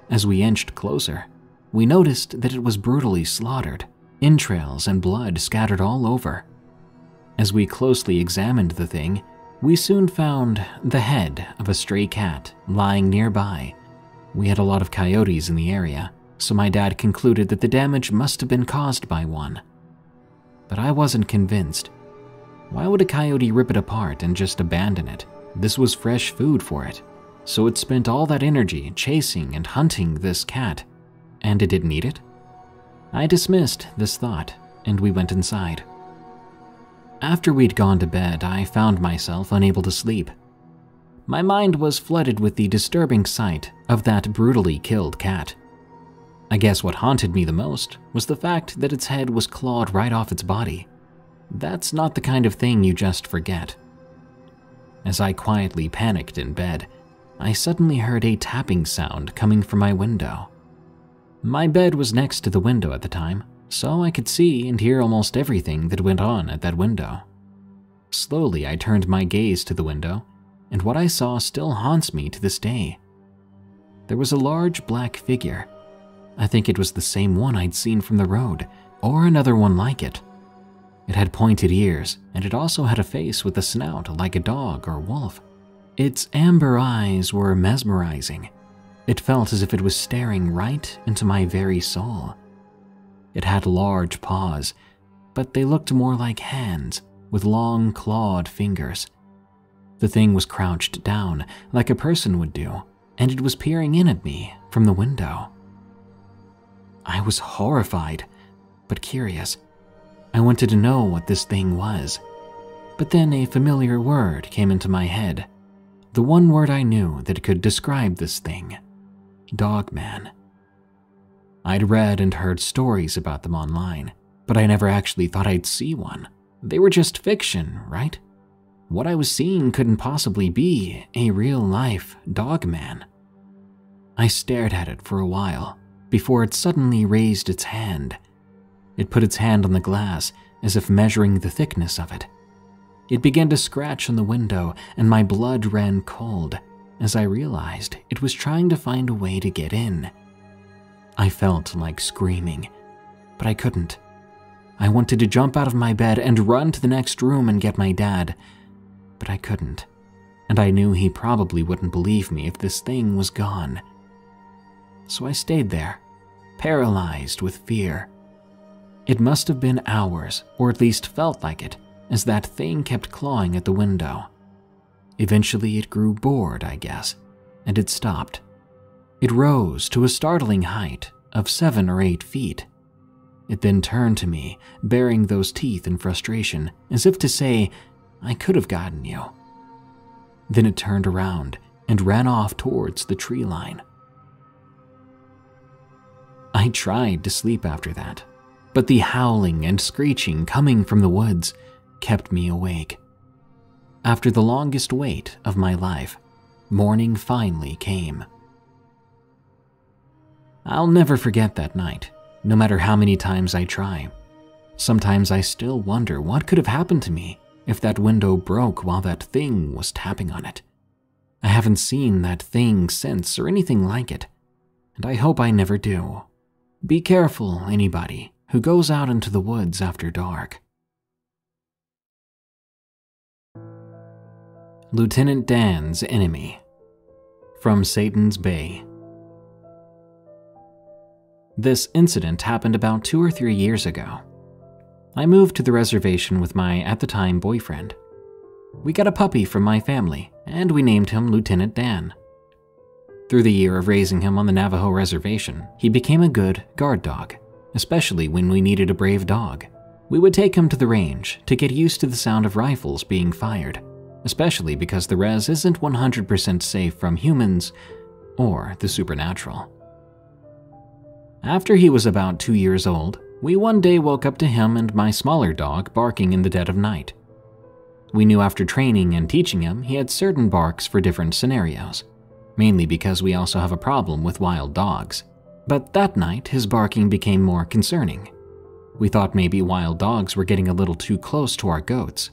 As we inched closer, we noticed that it was brutally slaughtered, entrails and blood scattered all over. As we closely examined the thing, we soon found the head of a stray cat lying nearby. We had a lot of coyotes in the area, so my dad concluded that the damage must have been caused by one. But I wasn't convinced. Why would a coyote rip it apart and just abandon it? This was fresh food for it, so it spent all that energy chasing and hunting this cat, and it didn't eat it? I dismissed this thought, and we went inside. After we'd gone to bed, I found myself unable to sleep. My mind was flooded with the disturbing sight of that brutally killed cat. I guess what haunted me the most was the fact that its head was clawed right off its body. That's not the kind of thing you just forget. As I quietly panicked in bed, I suddenly heard a tapping sound coming from my window. My bed was next to the window at the time, so I could see and hear almost everything that went on at that window. Slowly, I turned my gaze to the window, and what I saw still haunts me to this day. There was a large black figure. I think it was the same one I'd seen from the road, or another one like it. It had pointed ears, and it also had a face with a snout like a dog or wolf. Its amber eyes were mesmerizing. It felt as if it was staring right into my very soul. It had large paws, but they looked more like hands, with long clawed fingers. The thing was crouched down, like a person would do, and it was peering in at me from the window. I was horrified, but curious. I wanted to know what this thing was. But then a familiar word came into my head. The one word I knew that could describe this thing. Dogman. I'd read and heard stories about them online, but I never actually thought I'd see one. They were just fiction, right? What I was seeing couldn't possibly be a real-life dogman. I stared at it for a while, before it suddenly raised its hand. It put its hand on the glass, as if measuring the thickness of it. It began to scratch on the window, and my blood ran cold, as I realized it was trying to find a way to get in. I felt like screaming, but I couldn't. I wanted to jump out of my bed and run to the next room and get my dad, but I couldn't, and I knew he probably wouldn't believe me if this thing was gone. So I stayed there, paralyzed with fear. It must have been hours, or at least felt like it, as that thing kept clawing at the window. Eventually it grew bored, I guess, and it stopped. It rose to a startling height of 7 or 8 feet. It then turned to me, baring those teeth in frustration, as if to say, "I could have gotten you." Then it turned around and ran off towards the tree line. I tried to sleep after that, but the howling and screeching coming from the woods kept me awake. After the longest wait of my life, morning finally came. I'll never forget that night, no matter how many times I try. Sometimes I still wonder what could have happened to me if that window broke while that thing was tapping on it. I haven't seen that thing since or anything like it, and I hope I never do. Be careful, anybody who goes out into the woods after dark. Lieutenant Dan's Enemy. From Satan's Bay. This incident happened about 2 or 3 years ago. I moved to the reservation with my, at the time, boyfriend. We got a puppy from my family, and we named him Lieutenant Dan. Through the year of raising him on the Navajo reservation, he became a good guard dog, especially when we needed a brave dog. We would take him to the range to get used to the sound of rifles being fired, especially because the res isn't 100% safe from humans or the supernatural. After he was about 2 years old, we one day woke up to him and my smaller dog barking in the dead of night. We knew after training and teaching him he had certain barks for different scenarios, mainly because we also have a problem with wild dogs. But that night, his barking became more concerning. We thought maybe wild dogs were getting a little too close to our goats.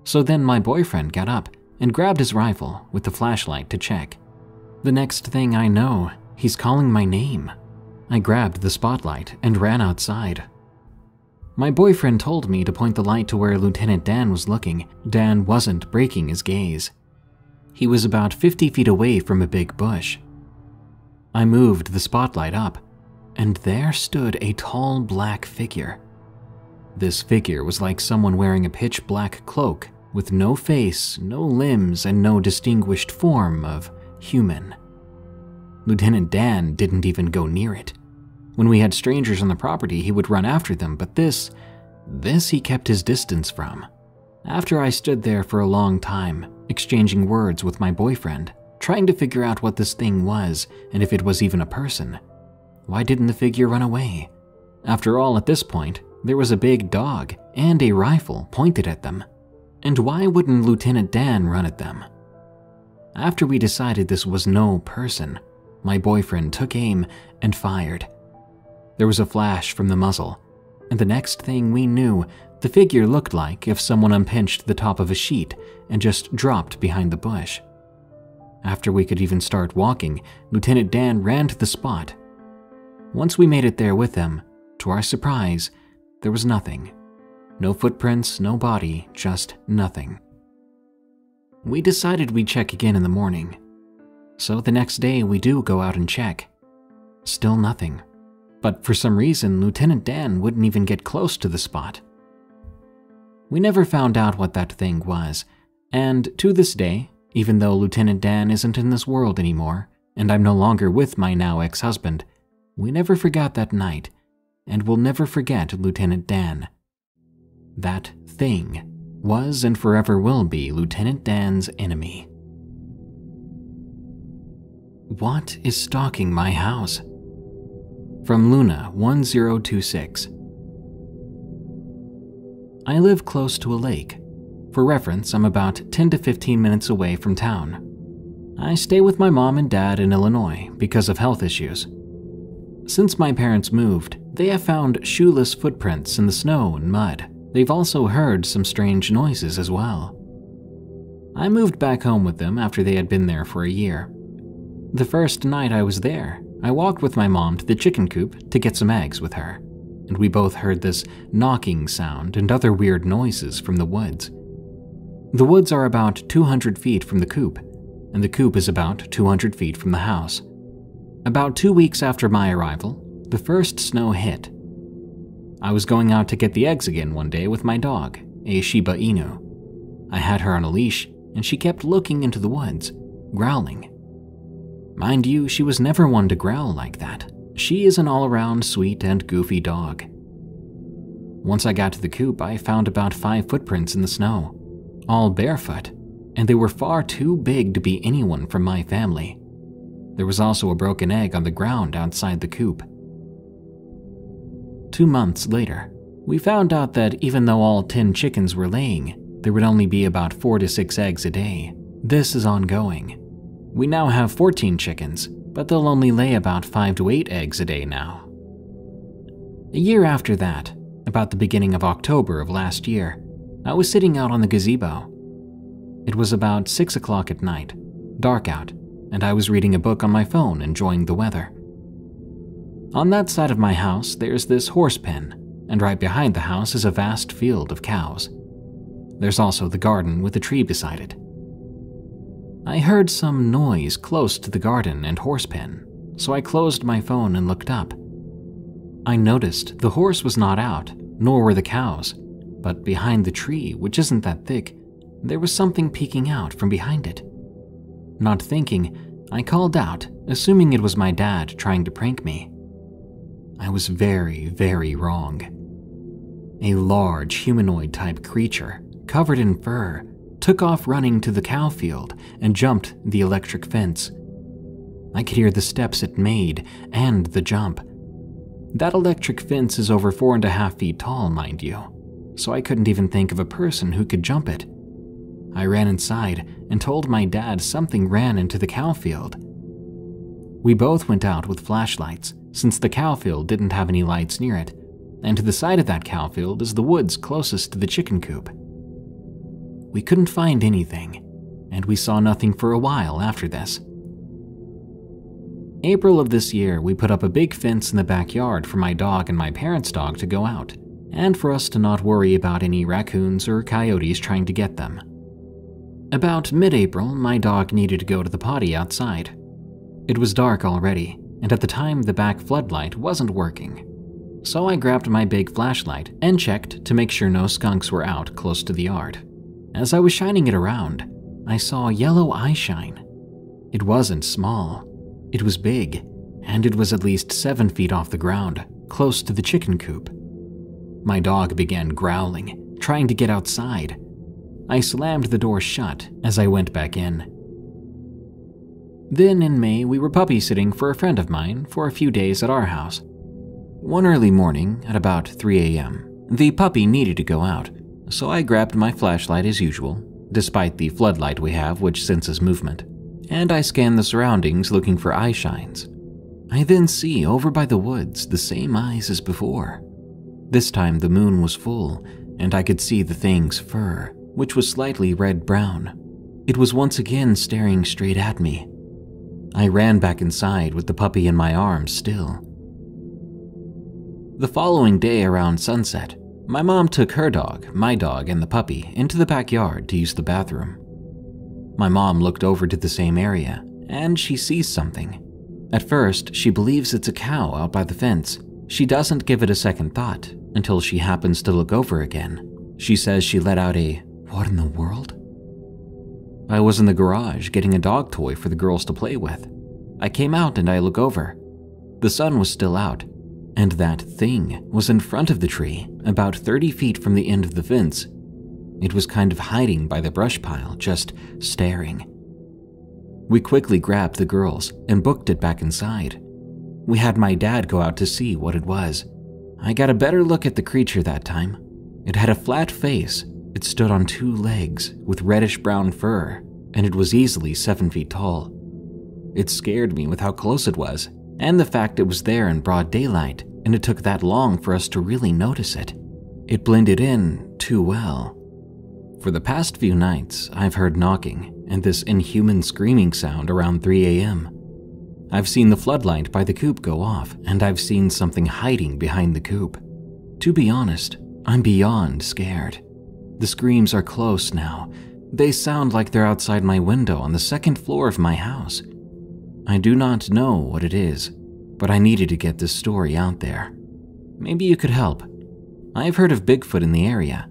So then my boyfriend got up and grabbed his rifle with the flashlight to check. The next thing I know, he's calling my name. I grabbed the spotlight and ran outside. My boyfriend told me to point the light to where Lieutenant Dan was looking. Dan wasn't breaking his gaze. He was about 50 feet away from a big bush. I moved the spotlight up, and there stood a tall black figure. This figure was like someone wearing a pitch black cloak with no face, no limbs, and no distinguished form of human. Lieutenant Dan didn't even go near it. When we had strangers on the property, he would run after them, but this he kept his distance from. After I stood there for a long time, exchanging words with my boyfriend, trying to figure out what this thing was and if it was even a person, why didn't the figure run away? After all, at this point, there was a big dog and a rifle pointed at them. And why wouldn't Lieutenant Dan run at them? After we decided this was no person, my boyfriend took aim and fired. There was a flash from the muzzle, and the next thing we knew, the figure looked like if someone unpinched the top of a sheet and just dropped behind the bush. After we could even start walking, Lieutenant Dan ran to the spot. Once we made it there with him, to our surprise, there was nothing. No footprints, no body, just nothing. We decided we'd check again in the morning. So the next day we do go out and check. Still nothing. But for some reason, Lieutenant Dan wouldn't even get close to the spot. We never found out what that thing was, and to this day, even though Lieutenant Dan isn't in this world anymore, and I'm no longer with my now ex-husband, we never forgot that night, and will never forget Lieutenant Dan. That thing was and forever will be Lieutenant Dan's enemy. What is stalking my house? From Luna 1026. I live close to a lake. For reference, I'm about 10 to 15 minutes away from town. I stay with my mom and dad in Illinois because of health issues. Since my parents moved, they have found shoeless footprints in the snow and mud. They've also heard some strange noises as well. I moved back home with them after they had been there for a year. The first night I was there, I walked with my mom to the chicken coop to get some eggs with her, and we both heard this knocking sound and other weird noises from the woods. The woods are about 200 feet from the coop, and the coop is about 200 feet from the house. About 2 weeks after my arrival, the first snow hit. I was going out to get the eggs again one day with my dog, a Shiba Inu. I had her on a leash, and she kept looking into the woods, growling. Mind you, she was never one to growl like that. She is an all-around sweet and goofy dog. Once I got to the coop, I found about 5 footprints in the snow, all barefoot, and they were far too big to be anyone from my family. There was also a broken egg on the ground outside the coop. 2 months later, we found out that even though all 10 chickens were laying, there would only be about 4 to 6 eggs a day. This is ongoing. We now have 14 chickens, but they'll only lay about 5 to 8 eggs a day now. A year after that, about the beginning of October of last year, I was sitting out on the gazebo. It was about 6 o'clock at night, dark out, and I was reading a book on my phone enjoying the weather. On that side of my house, there's this horse pen, and right behind the house is a vast field of cows. There's also the garden with a tree beside it. I heard some noise close to the garden and horse pen, so I closed my phone and looked up. I noticed the horse was not out, nor were the cows, but behind the tree, which isn't that thick, there was something peeking out from behind it. Not thinking, I called out, assuming it was my dad trying to prank me. I was very, very wrong. A large humanoid-type creature, covered in fur, took off running to the cow field and jumped the electric fence. I could hear the steps it made and the jump. That electric fence is over 4.5 feet tall, mind you, so I couldn't even think of a person who could jump it. I ran inside and told my dad something ran into the cow field. We both went out with flashlights, since the cow field didn't have any lights near it, and to the side of that cow field is the woods closest to the chicken coop. We couldn't find anything, and we saw nothing for a while after this. April of this year, we put up a big fence in the backyard for my dog and my parents' dog to go out, and for us to not worry about any raccoons or coyotes trying to get them. About mid-April, my dog needed to go to the potty outside. It was dark already, and at the time the back floodlight wasn't working. So I grabbed my big flashlight and checked to make sure no skunks were out close to the yard. As I was shining it around, I saw yellow eye shine. It wasn't small. It was big, and it was at least 7 feet off the ground, close to the chicken coop. My dog began growling, trying to get outside. I slammed the door shut as I went back in. Then in May, we were puppy sitting for a friend of mine for a few days at our house. One early morning, at about 3 a.m., the puppy needed to go out, so I grabbed my flashlight as usual, despite the floodlight we have which senses movement, and I scanned the surroundings looking for eye shines. I then see over by the woods the same eyes as before. This time the moon was full, and I could see the thing's fur, which was slightly red-brown. It was once again staring straight at me. I ran back inside with the puppy in my arms still. The following day around sunset, my mom took her dog, my dog, and the puppy into the backyard to use the bathroom. My mom looked over to the same area, and she sees something. At first, she believes it's a cow out by the fence. She doesn't give it a second thought until she happens to look over again. She says she let out a, "What in the world?" I was in the garage getting a dog toy for the girls to play with. I came out and I look over. The sun was still out, and that thing was in front of the tree, about 30 feet from the end of the fence. It was kind of hiding by the brush pile, just staring. We quickly grabbed the girls and booked it back inside. We had my dad go out to see what it was. I got a better look at the creature that time. It had a flat face. It stood on 2 legs with reddish-brown fur, and it was easily 7 feet tall. It scared me with how close it was, and the fact it was there in broad daylight, and it took that long for us to really notice it. It blended in too well. For the past few nights, I've heard knocking and this inhuman screaming sound around 3 a.m. I've seen the floodlight by the coop go off, and I've seen something hiding behind the coop. To be honest, I'm beyond scared. The screams are close now. They sound like they're outside my window on the 2nd floor of my house. I do not know what it is, but I needed to get this story out there. Maybe you could help. I've heard of Bigfoot in the area,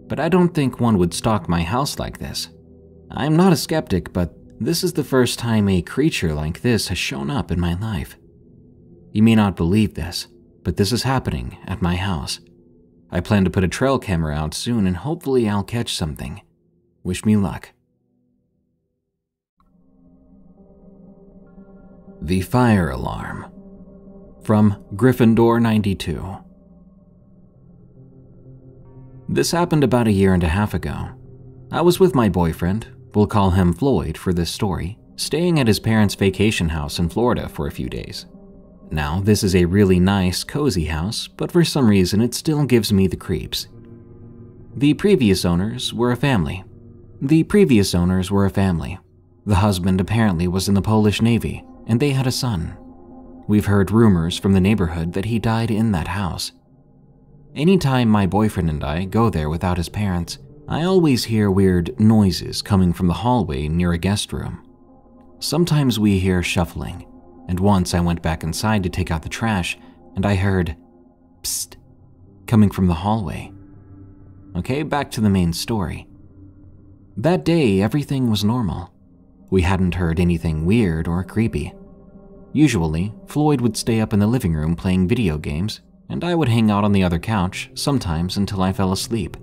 but I don't think one would stalk my house like this. I'm not a skeptic, but this is the first time a creature like this has shown up in my life. You may not believe this, but this is happening at my house. I plan to put a trail camera out soon and hopefully I'll catch something. Wish me luck. The Fire Alarm. From Gryffindor 92. This happened about 1.5 years ago. I was with my boyfriend, we'll call him Floyd for this story, staying at his parents' vacation house in Florida for a few days. Now, this is a really nice, cozy house, but for some reason it still gives me the creeps. The previous owners were a family. The husband apparently was in the Polish Navy, and they had a son. We've heard rumors from the neighborhood that he died in that house. Anytime my boyfriend and I go there without his parents, I always hear weird noises coming from the hallway near a guest room. Sometimes we hear shuffling, and once I went back inside to take out the trash, and I heard psst coming from the hallway. Okay, back to the main story. That day, everything was normal. We hadn't heard anything weird or creepy. Usually, Floyd would stay up in the living room playing video games, and I would hang out on the other couch, sometimes until I fell asleep.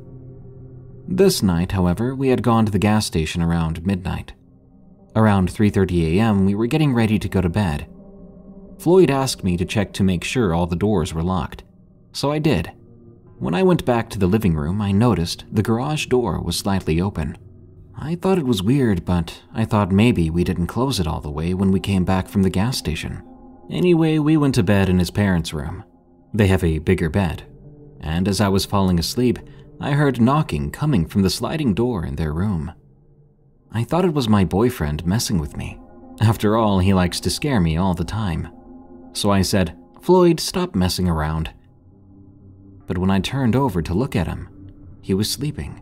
This night, however, we had gone to the gas station around midnight. Around 3:30 a.m., we were getting ready to go to bed. Floyd asked me to check to make sure all the doors were locked, so I did. When I went back to the living room, I noticed the garage door was slightly open. I thought it was weird, but I thought maybe we didn't close it all the way when we came back from the gas station. Anyway, we went to bed in his parents' room. They have a bigger bed, and as I was falling asleep, I heard knocking coming from the sliding door in their room. I thought it was my boyfriend messing with me. After all, he likes to scare me all the time. So I said, "Floyd, stop messing around." But when I turned over to look at him, he was sleeping.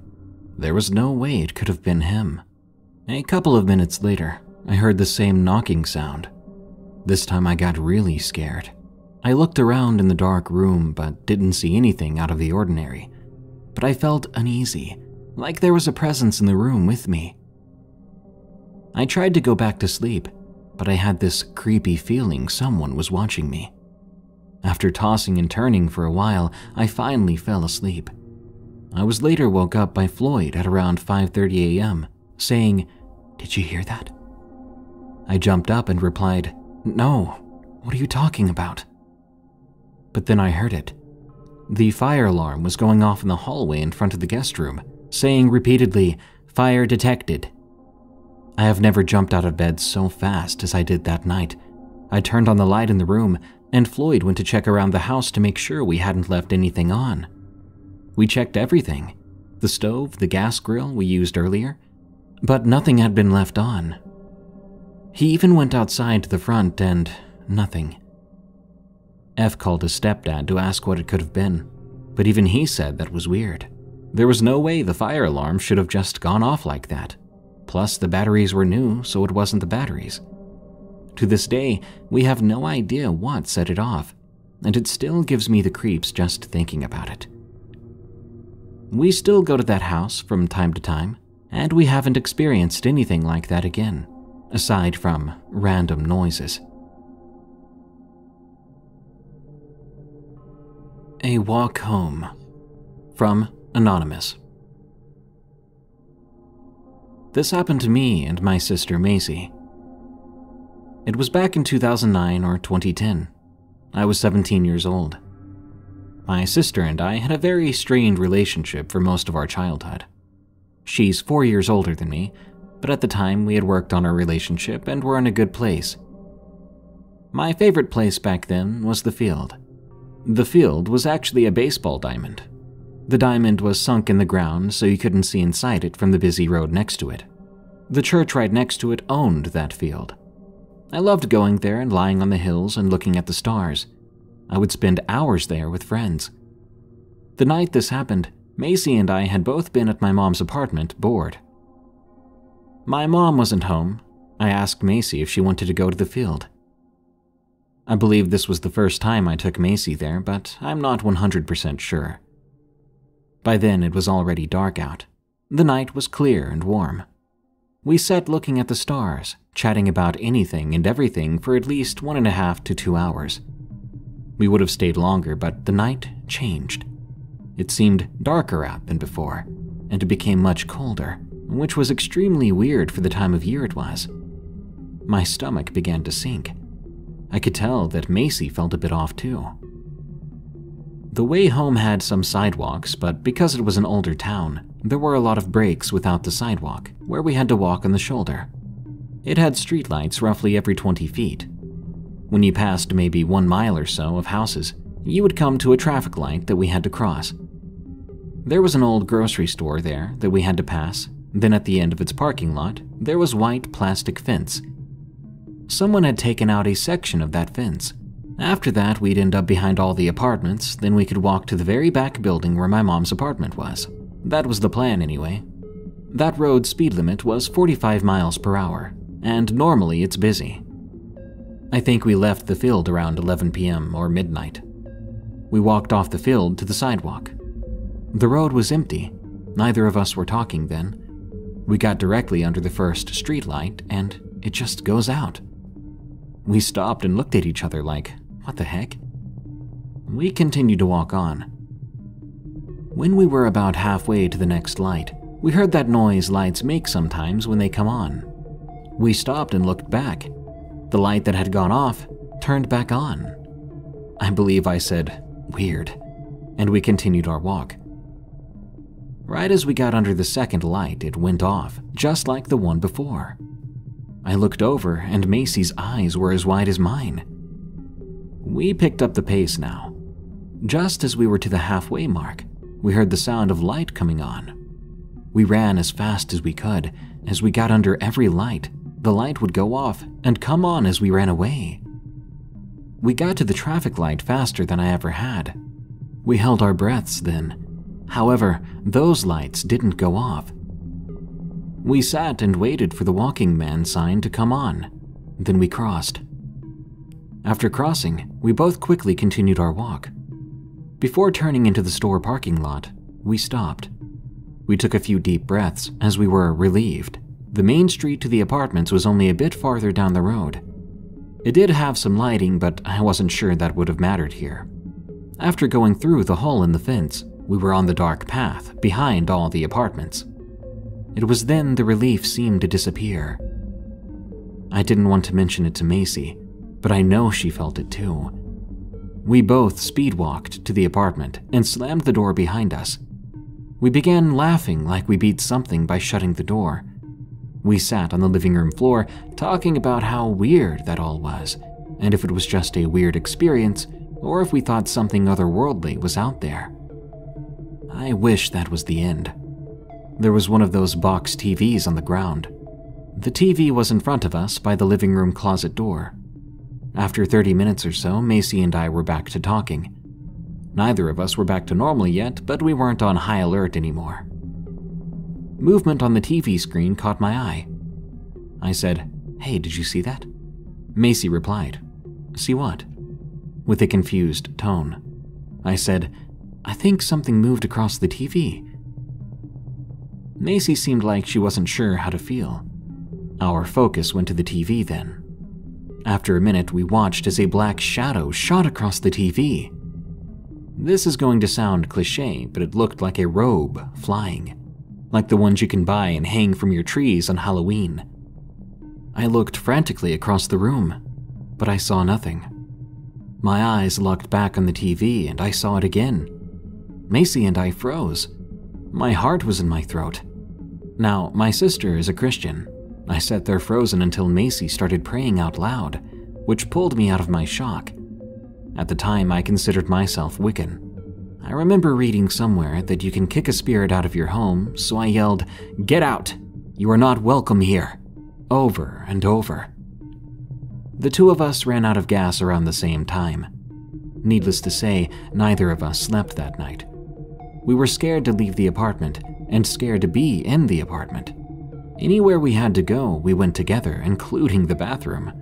There was no way it could have been him. A couple of minutes later, I heard the same knocking sound. This time I got really scared. I looked around in the dark room but didn't see anything out of the ordinary. But I felt uneasy, like there was a presence in the room with me. I tried to go back to sleep, but I had this creepy feeling someone was watching me. After tossing and turning for a while, I finally fell asleep. I was later woke up by Floyd at around 5:30 a.m., saying, "Did you hear that?" I jumped up and replied, "No, what are you talking about?" But then I heard it. The fire alarm was going off in the hallway in front of the guest room, saying repeatedly, "Fire detected." I have never jumped out of bed so fast as I did that night. I turned on the light in the room, and Floyd went to check around the house to make sure we hadn't left anything on. We checked everything, the stove, the gas grill we used earlier, but nothing had been left on. He even went outside to the front and nothing. F called his stepdad to ask what it could have been, but even he said that was weird. There was no way the fire alarm should have just gone off like that. Plus, the batteries were new, so it wasn't the batteries. To this day, we have no idea what set it off, and it still gives me the creeps just thinking about it. We still go to that house from time to time, and we haven't experienced anything like that again, aside from random noises. A walk home. From Anonymous. This happened to me and my sister Macy. It was back in 2009 or 2010. I was 17 years old. My sister and I had a very strained relationship for most of our childhood. She's 4 years older than me, but at the time we had worked on our relationship and were in a good place. My favorite place back then was the field. The field was actually a baseball diamond. The diamond was sunk in the ground so you couldn't see inside it from the busy road next to it. The church right next to it owned that field. I loved going there and lying on the hills and looking at the stars. I would spend hours there with friends. The night this happened, Macy and I had both been at my mom's apartment bored. My mom wasn't home. I asked Macy if she wanted to go to the field. I believe this was the first time I took Macy there, but I'm not 100% sure. By then, it was already dark out. The night was clear and warm. We sat looking at the stars, chatting about anything and everything for at least 1.5 to 2 hours. We would have stayed longer, but the night changed. It seemed darker out than before, and it became much colder, which was extremely weird for the time of year it was. My stomach began to sink. I could tell that Macy felt a bit off too. The way home had some sidewalks, but because it was an older town, there were a lot of breaks without the sidewalk, where we had to walk on the shoulder. It had streetlights roughly every 20 feet. When you passed maybe 1 mile or so of houses, you would come to a traffic light that we had to cross. There was an old grocery store there that we had to pass. Then at the end of its parking lot, there was white plastic fence. Someone had taken out a section of that fence. After that, we'd end up behind all the apartments, then we could walk to the very back building where my mom's apartment was. That was the plan anyway. That road's speed limit was 45 miles per hour, and normally it's busy. I think we left the field around 11 p.m. or midnight. We walked off the field to the sidewalk. The road was empty. Neither of us were talking then. We got directly under the first streetlight and it just goes out. We stopped and looked at each other like, what the heck? We continued to walk on. When we were about halfway to the next light, we heard that noise lights make sometimes when they come on. We stopped and looked back. The light that had gone off turned back on. I believe I said, weird, and we continued our walk. Right as we got under the second light, it went off, just like the one before. I looked over and Macy's eyes were as wide as mine. We picked up the pace now. Just as we were to the halfway mark, we heard the sound of light coming on. We ran as fast as we could. As we got under every light, the light would go off and come on as we ran away. We got to the traffic light faster than I ever had. We held our breaths then. However, those lights didn't go off. We sat and waited for the walking man sign to come on. Then we crossed. After crossing, we both quickly continued our walk. Before turning into the store parking lot, we stopped. We took a few deep breaths as we were relieved. The main street to the apartments was only a bit farther down the road. It did have some lighting, but I wasn't sure that would have mattered here. After going through the hole in the fence, we were on the dark path behind all the apartments. It was then the relief seemed to disappear. I didn't want to mention it to Macy, but I know she felt it too. We both speed-walked to the apartment and slammed the door behind us. We began laughing like we beat something by shutting the door. We sat on the living room floor talking about how weird that all was, and if it was just a weird experience, or if we thought something otherworldly was out there. I wish that was the end. There was one of those box TVs on the ground. The TV was in front of us by the living room closet door. After 30 minutes or so, Macy and I were back to talking. Neither of us were back to normal yet, but we weren't on high alert anymore. Movement on the TV screen caught my eye. I said, "Hey, did you see that?" Macy replied, "See what?" with a confused tone. I said, "I think something moved across the TV." Macy seemed like she wasn't sure how to feel. Our focus went to the TV then. After a minute, we watched as a black shadow shot across the TV. This is going to sound cliché, but it looked like a robe flying, like the ones you can buy and hang from your trees on Halloween. I looked frantically across the room, but I saw nothing. My eyes locked back on the TV and I saw it again. Macy and I froze. My heart was in my throat. Now, my sister is a Christian. I sat there frozen until Macy started praying out loud, which pulled me out of my shock. At the time, I considered myself Wiccan. I remember reading somewhere that you can kick a spirit out of your home, so I yelled, "Get out! You are not welcome here!" over and over. The two of us ran out of gas around the same time. Needless to say, neither of us slept that night. We were scared to leave the apartment and scared to be in the apartment. Anywhere we had to go, we went together, including the bathroom.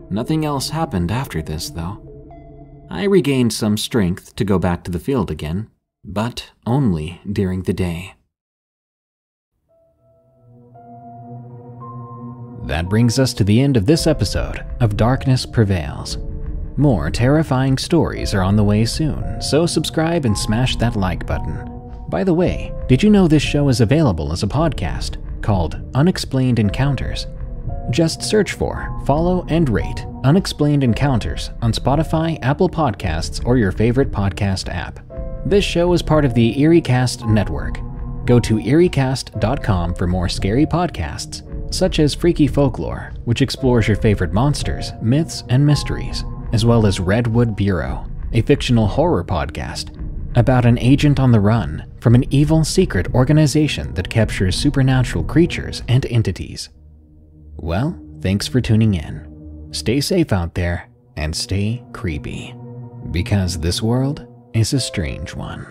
Nothing else happened after this, though. I regained some strength to go back to the field again, but only during the day. That brings us to the end of this episode of Darkness Prevails. More terrifying stories are on the way soon, so subscribe and smash that like button. By the way, did you know this show is available as a podcast called Unexplained Encounters? Just search for, follow, and rate Unexplained Encounters on Spotify, Apple Podcasts, or your favorite podcast app. This show is part of the EerieCast network. Go to EerieCast.com for more scary podcasts, such as Freaky Folklore, which explores your favorite monsters, myths, and mysteries, as well as Redwood Bureau, a fictional horror podcast about an agent on the run from an evil secret organization that captures supernatural creatures and entities. Well, thanks for tuning in. Stay safe out there and stay creepy, because this world is a strange one.